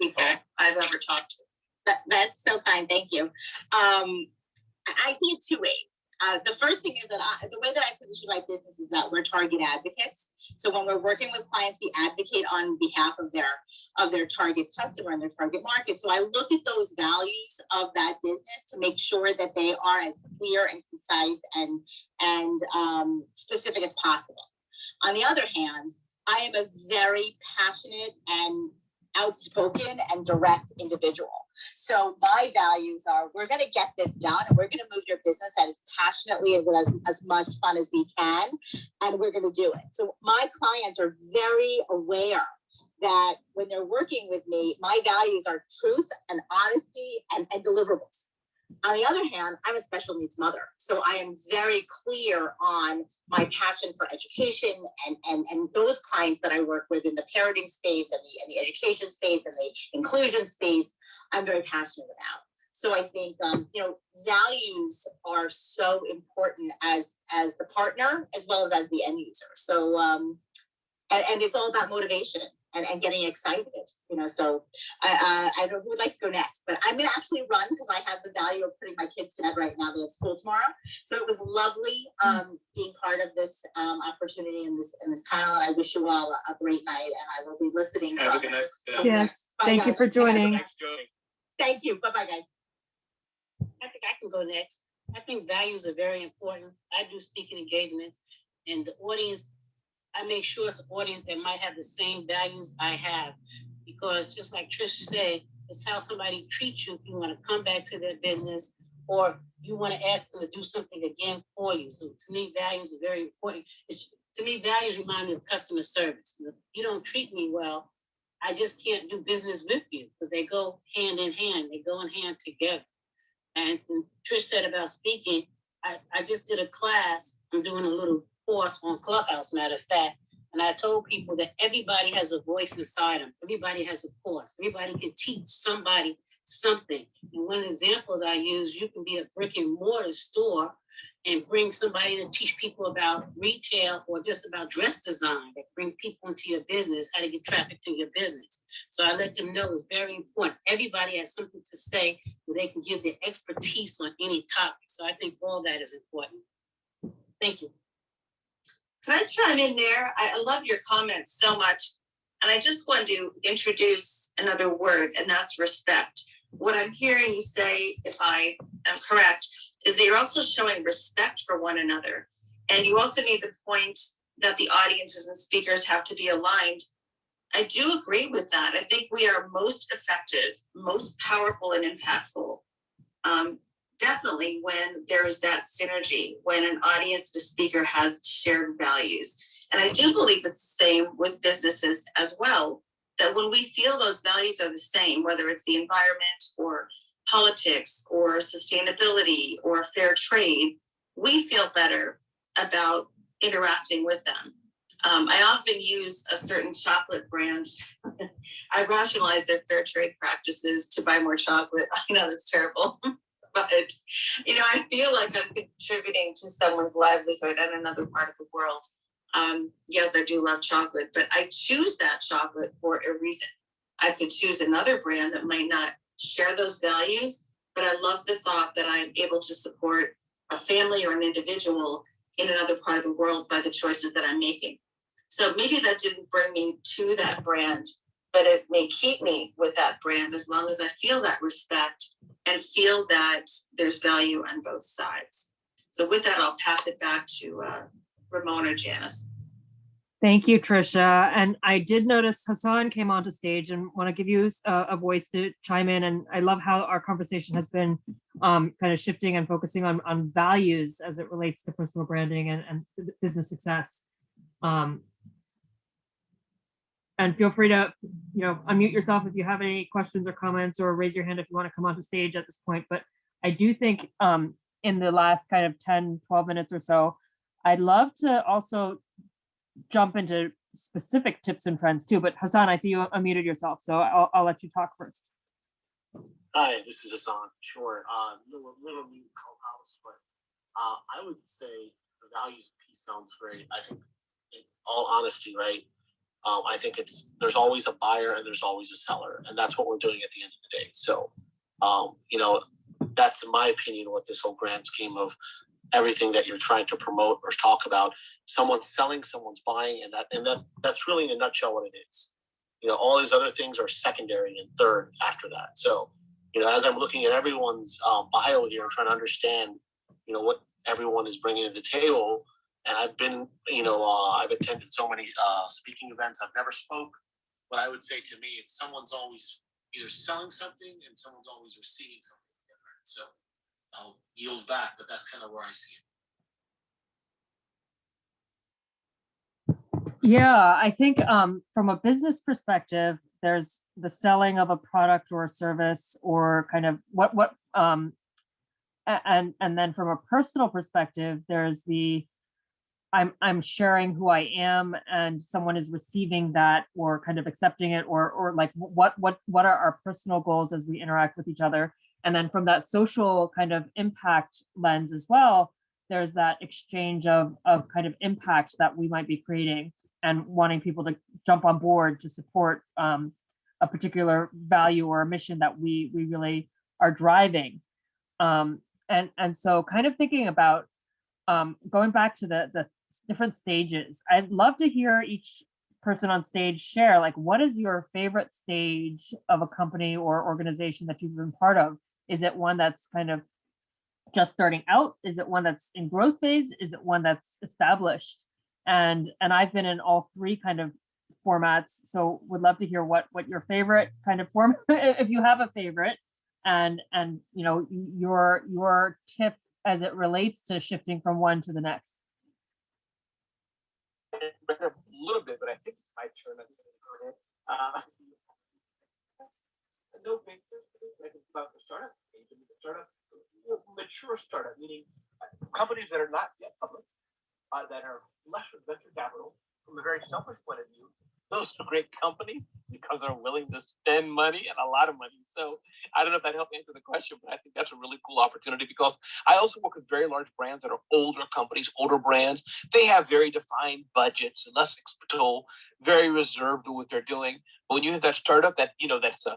people I've ever talked to. That's so kind. Thank you. I see it 2 ways. The first thing is that the way that I position my business is that we're target advocates. So when we're working with clients, we advocate on behalf of their target customer and their target market. So I look at those values of that business to make sure that they are as clear and concise and specific as possible. On the other hand, I am a very passionate and outspoken and direct individual. So my values are, we're going to get this done, and we're going to move your business as passionately and with as much fun as we can, and we're going to do it. So my clients are very aware that when they're working with me, my values are truth and honesty and deliverables. On the other hand, I'm a special needs mother. So I am very clear on my passion for education and those clients that I work with in the parenting space and the education space and the inclusion space, I'm very passionate about. So I think, values are so important as the partner as well as the end user. So, and it's all about motivation and getting excited, so I don't know who would like to go next, but I'm going to actually run because I have the value of putting my kids to bed right now. They have school tomorrow. So it was lovely being part of this opportunity in this panel. And I wish you all a great night, and I will be listening. Have a good night. Yes, Bye, thank you guys. for joining. Thank you. Bye-bye, guys. I think I can go next. I think values are very important. I do speaking engagements, and the audience, I make sure it's an audience that might have the same values I have, because just like Trish said, it's how somebody treats you if you want to come back to their business or you want to ask them to do something again for you. So to me, values are very important. To me, values remind me of customer service. If you don't treat me well, I just can't do business with you because they go hand in hand. They go in hand together. And Trish said about speaking, I just did a class. I'm doing a little course on Clubhouse, matter of fact. And I told people that everybody has a voice inside them. Everybody has a course. Everybody can teach somebody something. And one of the examples I use, you can be a brick and mortar store and bring somebody to teach people about retail or just about dress design, that bring people into your business, how to get traffic to your business. So I let them know it's very important. Everybody has something to say where they can give their expertise on any topic. So I think all that is important. Thank you. Can I chime in there? I love your comments so much. And I just want to introduce another word, and that's respect. What I'm hearing you say, if I am correct, is that you're also showing respect for one another. And you also made the point that the audiences and speakers have to be aligned. I do agree with that. I think we are most effective, most powerful and impactful. Definitely when there is that synergy, when an audience, the speaker has shared values. And I do believe it's the same with businesses as well, that when we feel those values are the same, whether it's the environment or politics or sustainability or fair trade, we feel better about interacting with them. I often use a certain chocolate brand. I rationalize their fair trade practices to buy more chocolate. I know that's terrible. But, I feel like I'm contributing to someone's livelihood in another part of the world. Yes, I do love chocolate, but I choose that chocolate for a reason. I could choose another brand that might not share those values, but I love the thought that I'm able to support a family or an individual in another part of the world by the choices that I'm making. So maybe that didn't bring me to that brand, but it may keep me with that brand as long as I feel that respect and feel that there's value on both sides. So with that, I'll pass it back to Ramon or Janice. Thank you, Trisha. And I did notice Hassan came onto stage and want to give you a voice to chime in. And I love how our conversation has been kind of shifting and focusing on values as it relates to personal branding and business success. And feel free to, unmute yourself if you have any questions or comments, or raise your hand if you want to come onto stage at this point. But I do think in the last kind of 10, 12 minutes or so, I'd love to also jump into specific tips and trends too. But Hassan, I see you unmuted yourself, so I'll let you talk first. Hi, this is Hassan. Sure, little new Clubhouse, but I would say the values piece sounds great. I think, in all honesty, right? I think there's always a buyer and there's always a seller, and that's what we're doing at the end of the day. So, that's in my opinion what this whole grand scheme of everything that you're trying to promote or talk about. Someone's selling, someone's buying, and that's really in a nutshell what it is. All these other things are secondary and third after that. So, as I'm looking at everyone's bio here and trying to understand, what everyone is bringing to the table. And I've been, I've attended so many speaking events. I've never spoke, but I would say to me, it's someone's always either selling something and someone's always receiving something different. So I'll yield back, but that's kind of where I see it. Yeah, I think from a business perspective, there's the selling of a product or a service, or kind of and then from a personal perspective, there's the I'm sharing who I am, and someone is receiving that or kind of accepting it, or like what are our personal goals as we interact with each other. And then from that social kind of impact lens as well, there's that exchange of kind of impact that we might be creating and wanting people to jump on board to support a particular value or a mission that we really are driving. And so kind of thinking about going back to the different stages, I'd love to hear each person on stage share, like, what is your favorite stage of a company or organization that you've been part of? Is it one that's kind of just starting out? Is it one that's in growth phase? Is it one that's established? And I've been in all three kind of formats, so would love to hear what your favorite kind of format, if you have a favorite, and your tip as it relates to shifting from one to the next. A little bit, but I think it's my turn. first startup, meaning companies that are not yet public, that are less with venture capital, from a very selfish point of view, those are great companies because they're willing to spend money and a lot of money. So I don't know if that helped answer the question, but I think that's a really cool opportunity because I also work with very large brands that are older companies, older brands. They have very defined budgets and less expertise, very reserved to what they're doing. But when you have that startup that, that's a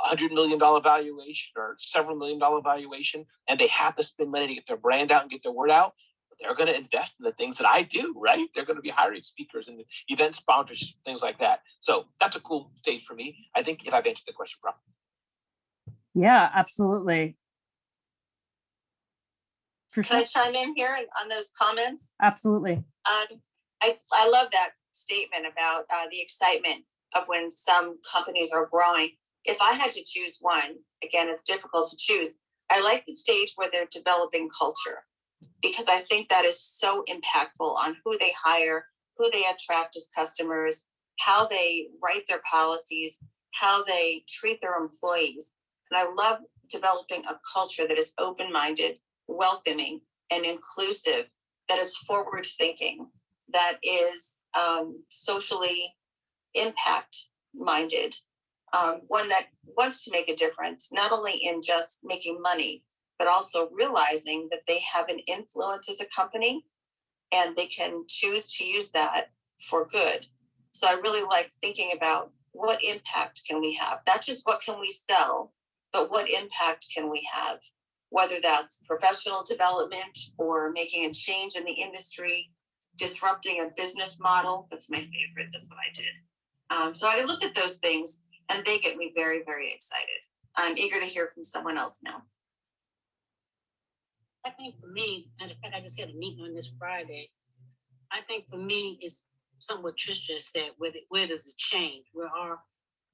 $100 million valuation or several $1 million valuation, and they have to spend money to get their brand out and get their word out, they're going to invest in the things that I do, right? They're going to be hiring speakers and event sponsors, things like that. So that's a cool stage for me. I think if I've answered the question properly. Yeah, absolutely. Can I chime in here on those comments? Absolutely. I love that statement about the excitement of when some companies are growing. If I had to choose one, again, it's difficult to choose. I like the stage where they're developing culture, because I think that is so impactful on who they hire, who they attract as customers, how they write their policies, how they treat their employees. And I love developing a culture that is open-minded, welcoming, and inclusive, that is forward-thinking, that is socially impact-minded, one that wants to make a difference, not only in just making money, but also realizing that they have an influence as a company and they can choose to use that for good. So I really like thinking about what impact can we have? Not just what can we sell, but what impact can we have? Whether that's professional development or making a change in the industry, disrupting a business model. That's my favorite. That's what I did. So I look at those things and they get me very, very excited. I'm eager to hear from someone else now. I think for me, and in fact, I just had a meeting on this Friday. I think for me, it's something what Trish just said. Where does it change?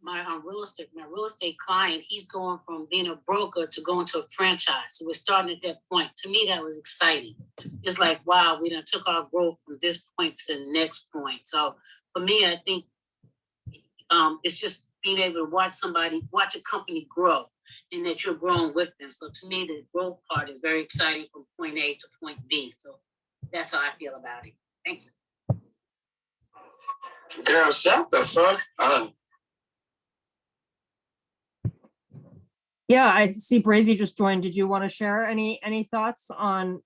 My real estate client, he's going from being a broker to going to a franchise. So we're starting at that point. To me, that was exciting. It's like, wow, we done took our growth from this point to the next point. So for me, I think it's just being able to watch a company grow, and that you're growing with them. So to me, the growth part is very exciting from point A to point B. So that's how I feel about it. Thank you. Girl, shut the fuck up. Yeah, I see Brazy just joined. Did you want to share any thoughts on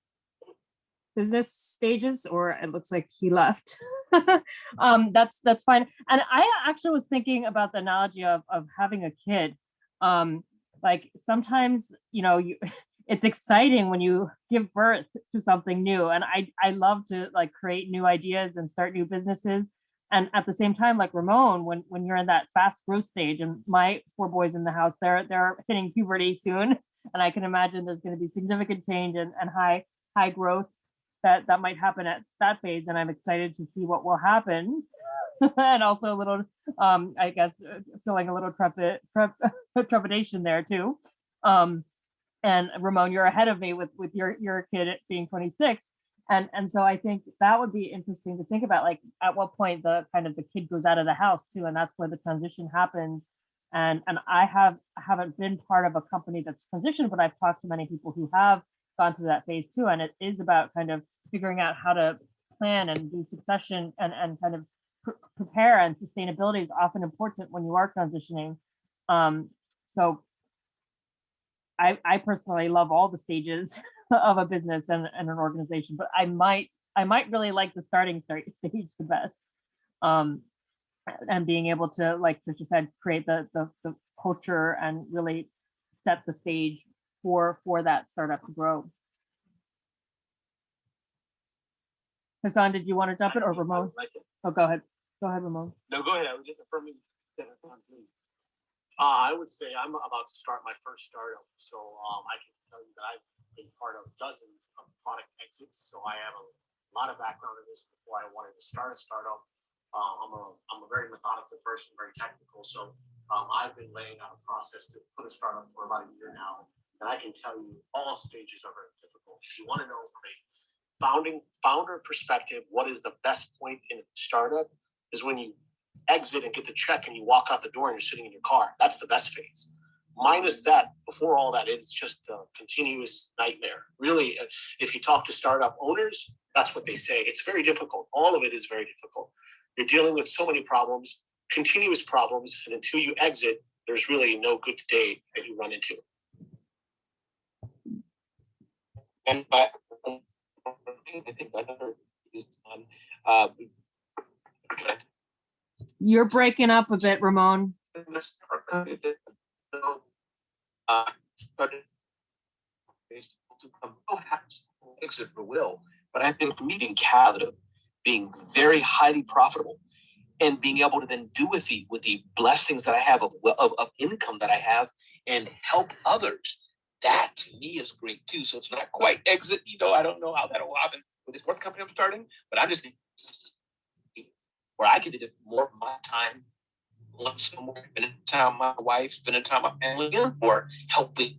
business stages, or it looks like he left? That's fine. And I actually was thinking about the analogy of having a kid. Like sometimes, it's exciting when you give birth to something new. And I love to like create new ideas and start new businesses. And at the same time, like Ramon, when you're in that fast growth stage, and my 4 boys in the house, they're hitting puberty soon. And I can imagine there's going to be significant change and high growth that might happen at that phase. And I'm excited to see what will happen. And also a little, I guess, feeling a little trepidation there too. And Ramon, you're ahead of me with your kid being 26. And so I think that would be interesting to think about, like at what point the kid goes out of the house too, and that's where the transition happens. And I haven't been part of a company that's transitioned, but I've talked to many people who have gone through that phase too. And it is about kind of figuring out how to plan and do succession and kind of prepare, and sustainability is often important when you are transitioning. So I personally love all the stages of a business and an organization, but I might really like the starting stage the best. And being able to, like Trisha said, create the culture and really set the stage for that startup to grow. Hassan, did you want to jump in, or Ramon? Oh, go ahead. Go ahead, Ramon. No, go ahead. I was just affirming. I would say I'm about to start my first startup, so I can tell you that I've been part of dozens of product exits. So I have a lot of background in this before I wanted to start a startup. I'm a very methodical person, very technical. So I've been laying out a process to put a startup for about a year now, and I can tell you all stages are very difficult. If you want to know from a founder perspective, what is the best point in a startup is when you exit and get the check and you walk out the door and you're sitting in your car. That's the best phase. minus that, before all that, it's just a continuous nightmare. Really, if you talk to startup owners, that's what they say. It's very difficult. All of it is very difficult. You're dealing with so many problems, continuous problems, and until you exit, there's really no good day that you run into. And I think another is on. You're breaking up a bit, Ramon. Exit for Will, but I think meeting positive, being very highly profitable, and being able to then do with the blessings that I have of income that I have and help others. That to me is great too. So it's not quite exit. I don't know how that will happen with this fourth company I'm starting, but I'm just where I get to do more of my time, somewhere, spending time with my wife, spending time with my family, or helping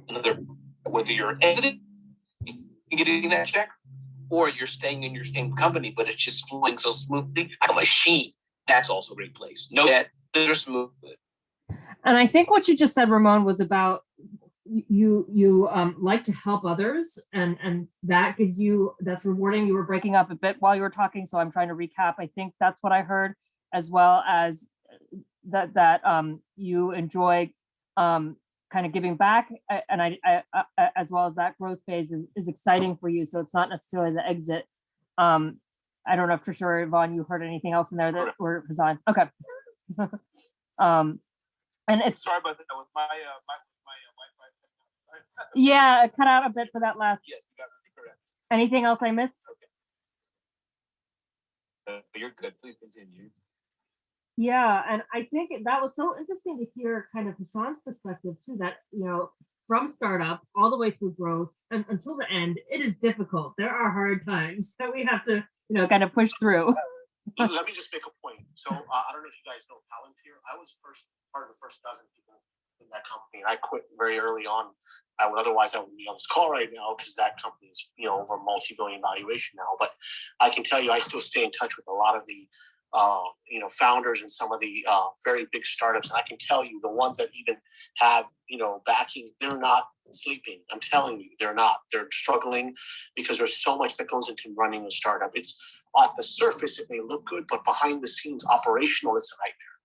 another. Whether you're exiting, getting that check, or you're staying in your same company, but it's just flowing so smoothly. Like a machine. That's also a great place. No debt, they're smooth. And I think what you just said, Ramon, was about you like to help others, and that gives you, that's rewarding. You were breaking up a bit while you were talking, so I'm trying to recap. I think that's what I heard, as well as that you enjoy kind of giving back, and I as well as that growth phase is exciting for you. So it's not necessarily the exit. I don't know if Trisha or Yvonne, you heard anything else in there that or Hassan. Okay. And it's sorry about that. With my Wi-Fi. Yeah, it cut out a bit for that last. Yes, you got it correct. Anything else I missed? Okay. You're good. Please continue. Yeah, and I think that was so interesting to hear kind of Hassan's perspective too, that, from startup all the way through growth and until the end, it is difficult. There are hard times that we have to, kind of push through. Let me just make a point. So I don't know if you guys know Palantir. I was part of the first dozen people in that company, and I quit very early on. Otherwise I wouldn't be on this call right now, because that company is over multi-billion valuation now. But I can tell you, I still stay in touch with a lot of the founders and some of the very big startups. And I can tell you, the ones that even have backing, they're not sleeping. I'm telling you, they're not. They're struggling because there's so much that goes into running a startup. It's on the surface it may look good, but behind the scenes, operational, it's a nightmare.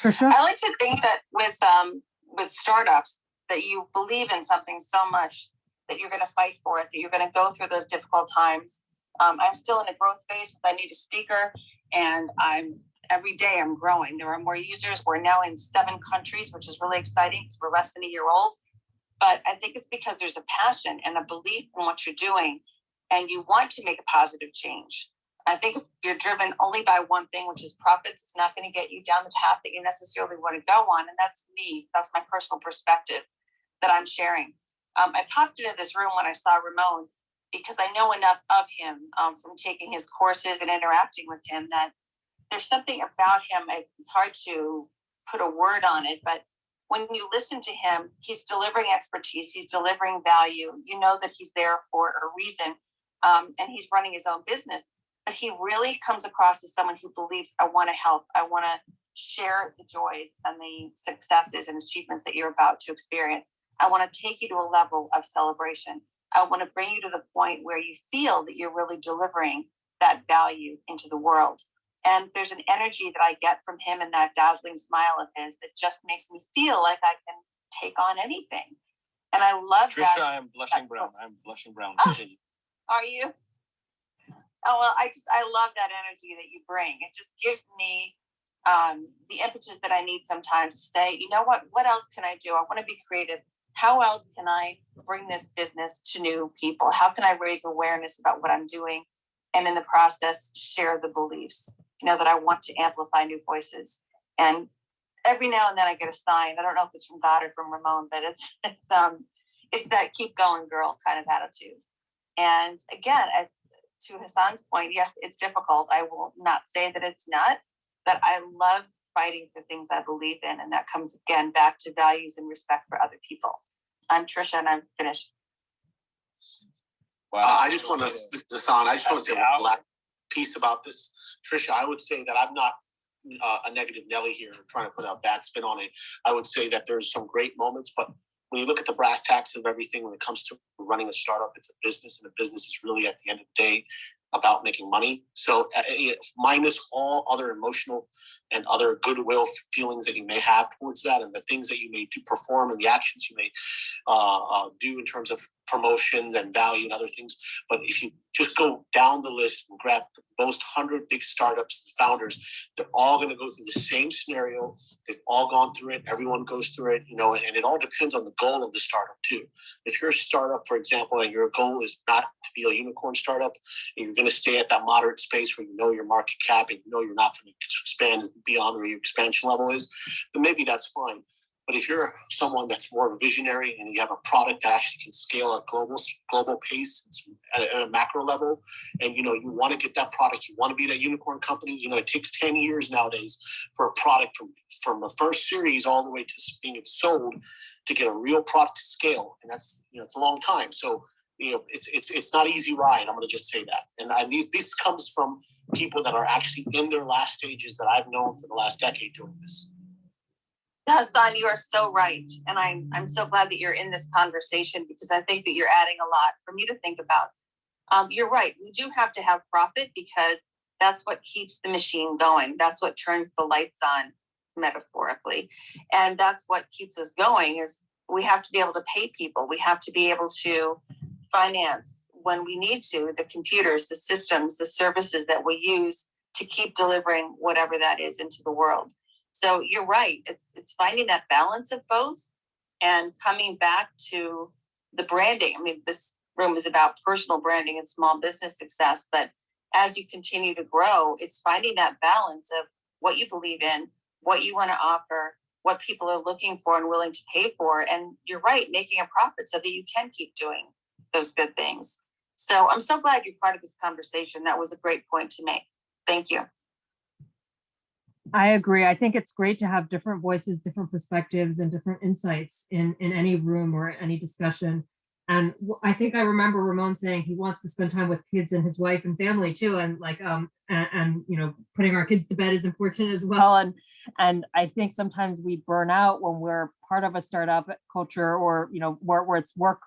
Trisha? I like to think that with startups, that you believe in something so much that you're going to fight for it, that you're going to go through those difficult times. I'm still in a growth phase, but I need a speaker, and every day I'm growing. There are more users. We're now in 7 countries, which is really exciting because we're less than a year old. But I think it's because there's a passion and a belief in what you're doing, and you want to make a positive change. I think if you're driven only by one thing, which is profits, it's not going to get you down the path that you necessarily want to go on. And that's me. That's my personal perspective that I'm sharing. I popped into this room when I saw Ramon, because I know enough of him from taking his courses and interacting with him, that there's something about him. It's hard to put a word on it, but when you listen to him, he's delivering expertise, he's delivering value. You know that he's there for a reason, and he's running his own business. But he really comes across as someone who believes, I want to help. I want to share the joys and the successes and achievements that you're about to experience. I want to take you to a level of celebration. I want to bring you to the point where you feel that you're really delivering that value into the world. And there's an energy that I get from him and that dazzling smile of his that just makes me feel like I can take on anything. And I love Trisha, that. I am blushing brown. I'm blushing brown. Oh, are you? Oh, well, I love that energy that you bring. It just gives me the impetus that I need sometimes to say, you know what else can I do? I want to be creative. How else can I bring this business to new people? How can I raise awareness about what I'm doing? And in the process, share the beliefs, that I want to amplify new voices. And every now and then I get a sign. I don't know if it's from God or from Ramon, but it's that keep going, girl kind of attitude. And again, to Hassan's point, yes, it's difficult. I will not say that it's not, but I love fighting for things I believe in. And that comes again back to values and respect for other people. I'm Trisha, and I'm finished. Wow. I just want to, Hassan, I just want to say one last piece about this. Trisha, I would say that I'm not a negative Nelly here, trying to put a bad spin on it. I would say that there's some great moments, but when you look at the brass tacks of everything, when it comes to running a startup, it's a business, and a business is really, at the end of the day, about making money. So minus all other emotional and other goodwill feelings that you may have towards that, and the things that you may do perform, and the actions you may do in terms of promotions and value and other things. But if you just go down the list and grab most 100 big startups and founders, they're all going to go through the same scenario. They've all gone through it. Everyone goes through it, and it all depends on the goal of the startup too. If you're a startup, for example, and your goal is not to be a unicorn startup, and you're going to stay at that moderate space where you know your market cap and you know you're not going to expand beyond where your expansion level is, then maybe that's fine. But if you're someone that's more visionary and you have a product that actually can scale at global pace at a macro level, and you want to get that product, you want to be that unicorn company, it takes 10 years nowadays for a product from the first series all the way to being sold to get a real product to scale, and that's it's a long time. So it's not an easy ride. I'm going to just say that, and this comes from people that are actually in their last stages that I've known for the last decade doing this. Hassan, you are so right. And I'm so glad that you're in this conversation, because I think that you're adding a lot for me to think about. You're right. We do have to have profit, because that's what keeps the machine going. That's what turns the lights on, metaphorically. And that's what keeps us going, is we have to be able to pay people. We have to be able to finance when we need to, the computers, the systems, the services that we use to keep delivering whatever that is into the world. So you're right. It's finding that balance of both and coming back to the branding. I mean, this room is about personal branding and small business success, but as you continue to grow, it's finding that balance of what you believe in, what you want to offer, what people are looking for and willing to pay for. And you're right, making a profit so that you can keep doing those good things. So I'm so glad you're part of this conversation. That was a great point to make. Thank you. I agree. I think it's great to have different voices, different perspectives, and different insights in any room or any discussion. And I think I remember Ramon saying he wants to spend time with kids and his wife and family too. And putting our kids to bed is important as well. And I think sometimes we burn out when we're part of a startup culture, or, where it's work,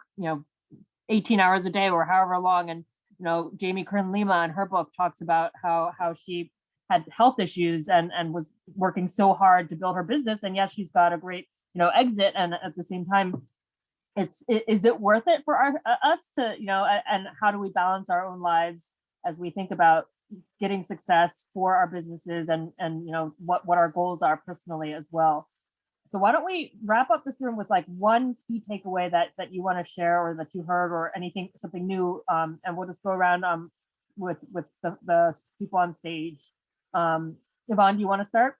18 hours a day or however long. And, Jamie Kern Lima in her book talks about how she had health issues and was working so hard to build her business. And yes, she's got a great, exit. And at the same time, is it worth it for us to, and how do we balance our own lives as we think about getting success for our businesses and what our goals are personally as well. So why don't we wrap up this room with like one key takeaway that you want to share, or that you heard, or something new, and we'll just go around with the people on stage. Yvonne, do you want to start?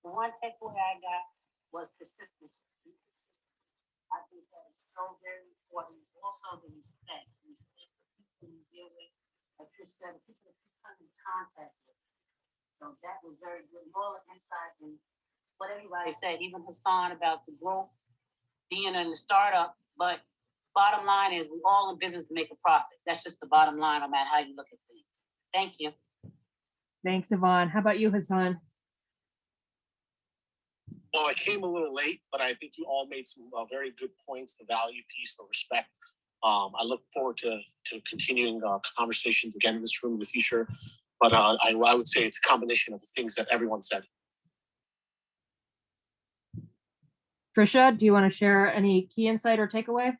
The one takeaway I got was consistency. I think that is so very important. Also, the respect for people you deal with. Like you said, the people that you come in contact with. So that was very good. More insight than what everybody said, even Hassan, about the growth, being in the startup. But bottom line is, we're all in business to make a profit. That's just the bottom line, no matter how you look at things. Thank you. Thanks, Yvonne. How about you, Hassan? Well, I came a little late, but I think you all made some very good points, the value piece, the respect. I look forward to continuing conversations again in this room in the future. But I would say it's a combination of the things that everyone said. Trisha, do you want to share any key insight or takeaway?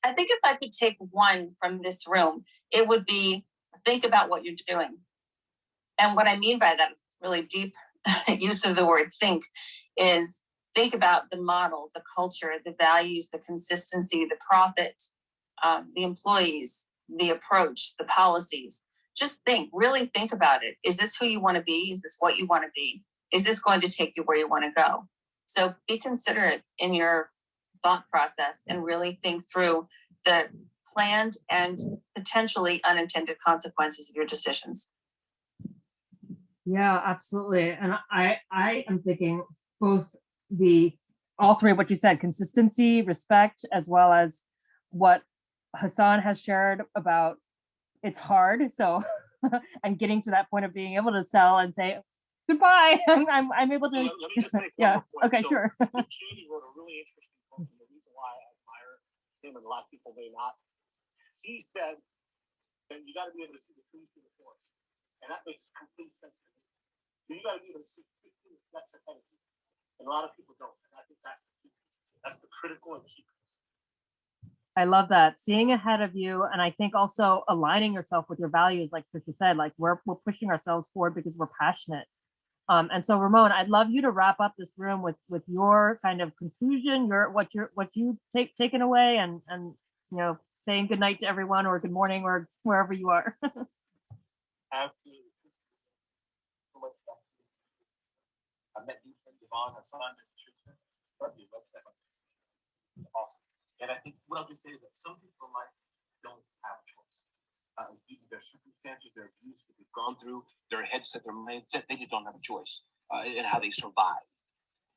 I think if I could take one from this room, it would be think about what you're doing. And what I mean by that is really deep use of the word think, is think about the model, the culture, the values, the consistency, the profit, the employees, the approach, the policies. Just really think about it. Is this who you want to be? Is this what you want to be? Is this going to take you where you want to go? So be considerate in your thought process and really think through the planned and potentially unintended consequences of your decisions. Yeah, absolutely. And I am thinking both all three of what you said: consistency, respect, as well as what Hassan has shared about it's hard. So, and getting to that point of being able to sell and say goodbye, I'm able to. Let me just make one Yeah. more point. Okay. So, Sure. Jamie wrote a really interesting book, and the reason why I admire him and a lot of people may not. He said that you got to be able to see the trees through the forest, and that makes complete sense to me. So you got to be able to see 15 steps ahead of you, and a lot of people don't. And I think that's the key piece. That's the critical and key piece. I love that, seeing ahead of you, and I think also aligning yourself with your values, like Trisha said, like we're pushing ourselves forward because we're passionate. And so Ramon, I'd love you to wrap up this room with your kind of conclusion, what you taken away, and you know, saying good night to everyone, or good morning, or wherever you are. Absolutely. I met you from Devon, Hassan, and Trisha. Awesome. And I think what I can say is that some people in life don't have a choice. Due to their circumstances, their views, what they've gone through, their headset, their mindset, they just don't have a choice in how they survive.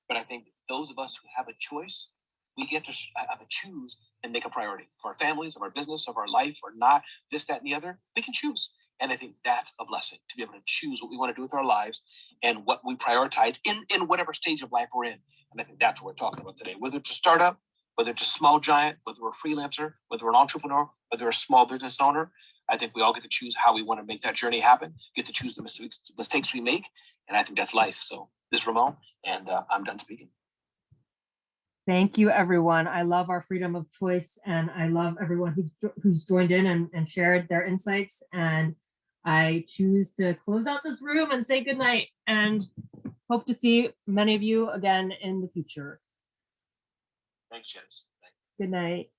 But I think those of us who have a choice, we get to have a choose and make a priority for our families, of our business, of our life, or not, this, that, and the other. We can choose. And I think that's a blessing, to be able to choose what we want to do with our lives and what we prioritize in whatever stage of life we're in. And I think that's what we're talking about today. Whether it's a startup, whether it's a small giant, whether we're a freelancer, whether we're an entrepreneur, whether we're a small business owner, I think we all get to choose how we want to make that journey happen, get to choose the mistakes we make. And I think that's life. So this is Ramon, and I'm done speaking. Thank you, everyone. I love our freedom of choice, and I love everyone who's joined in and shared their insights. And I choose to close out this room and say good night, and hope to see many of you again in the future. Thanks, James. Good night.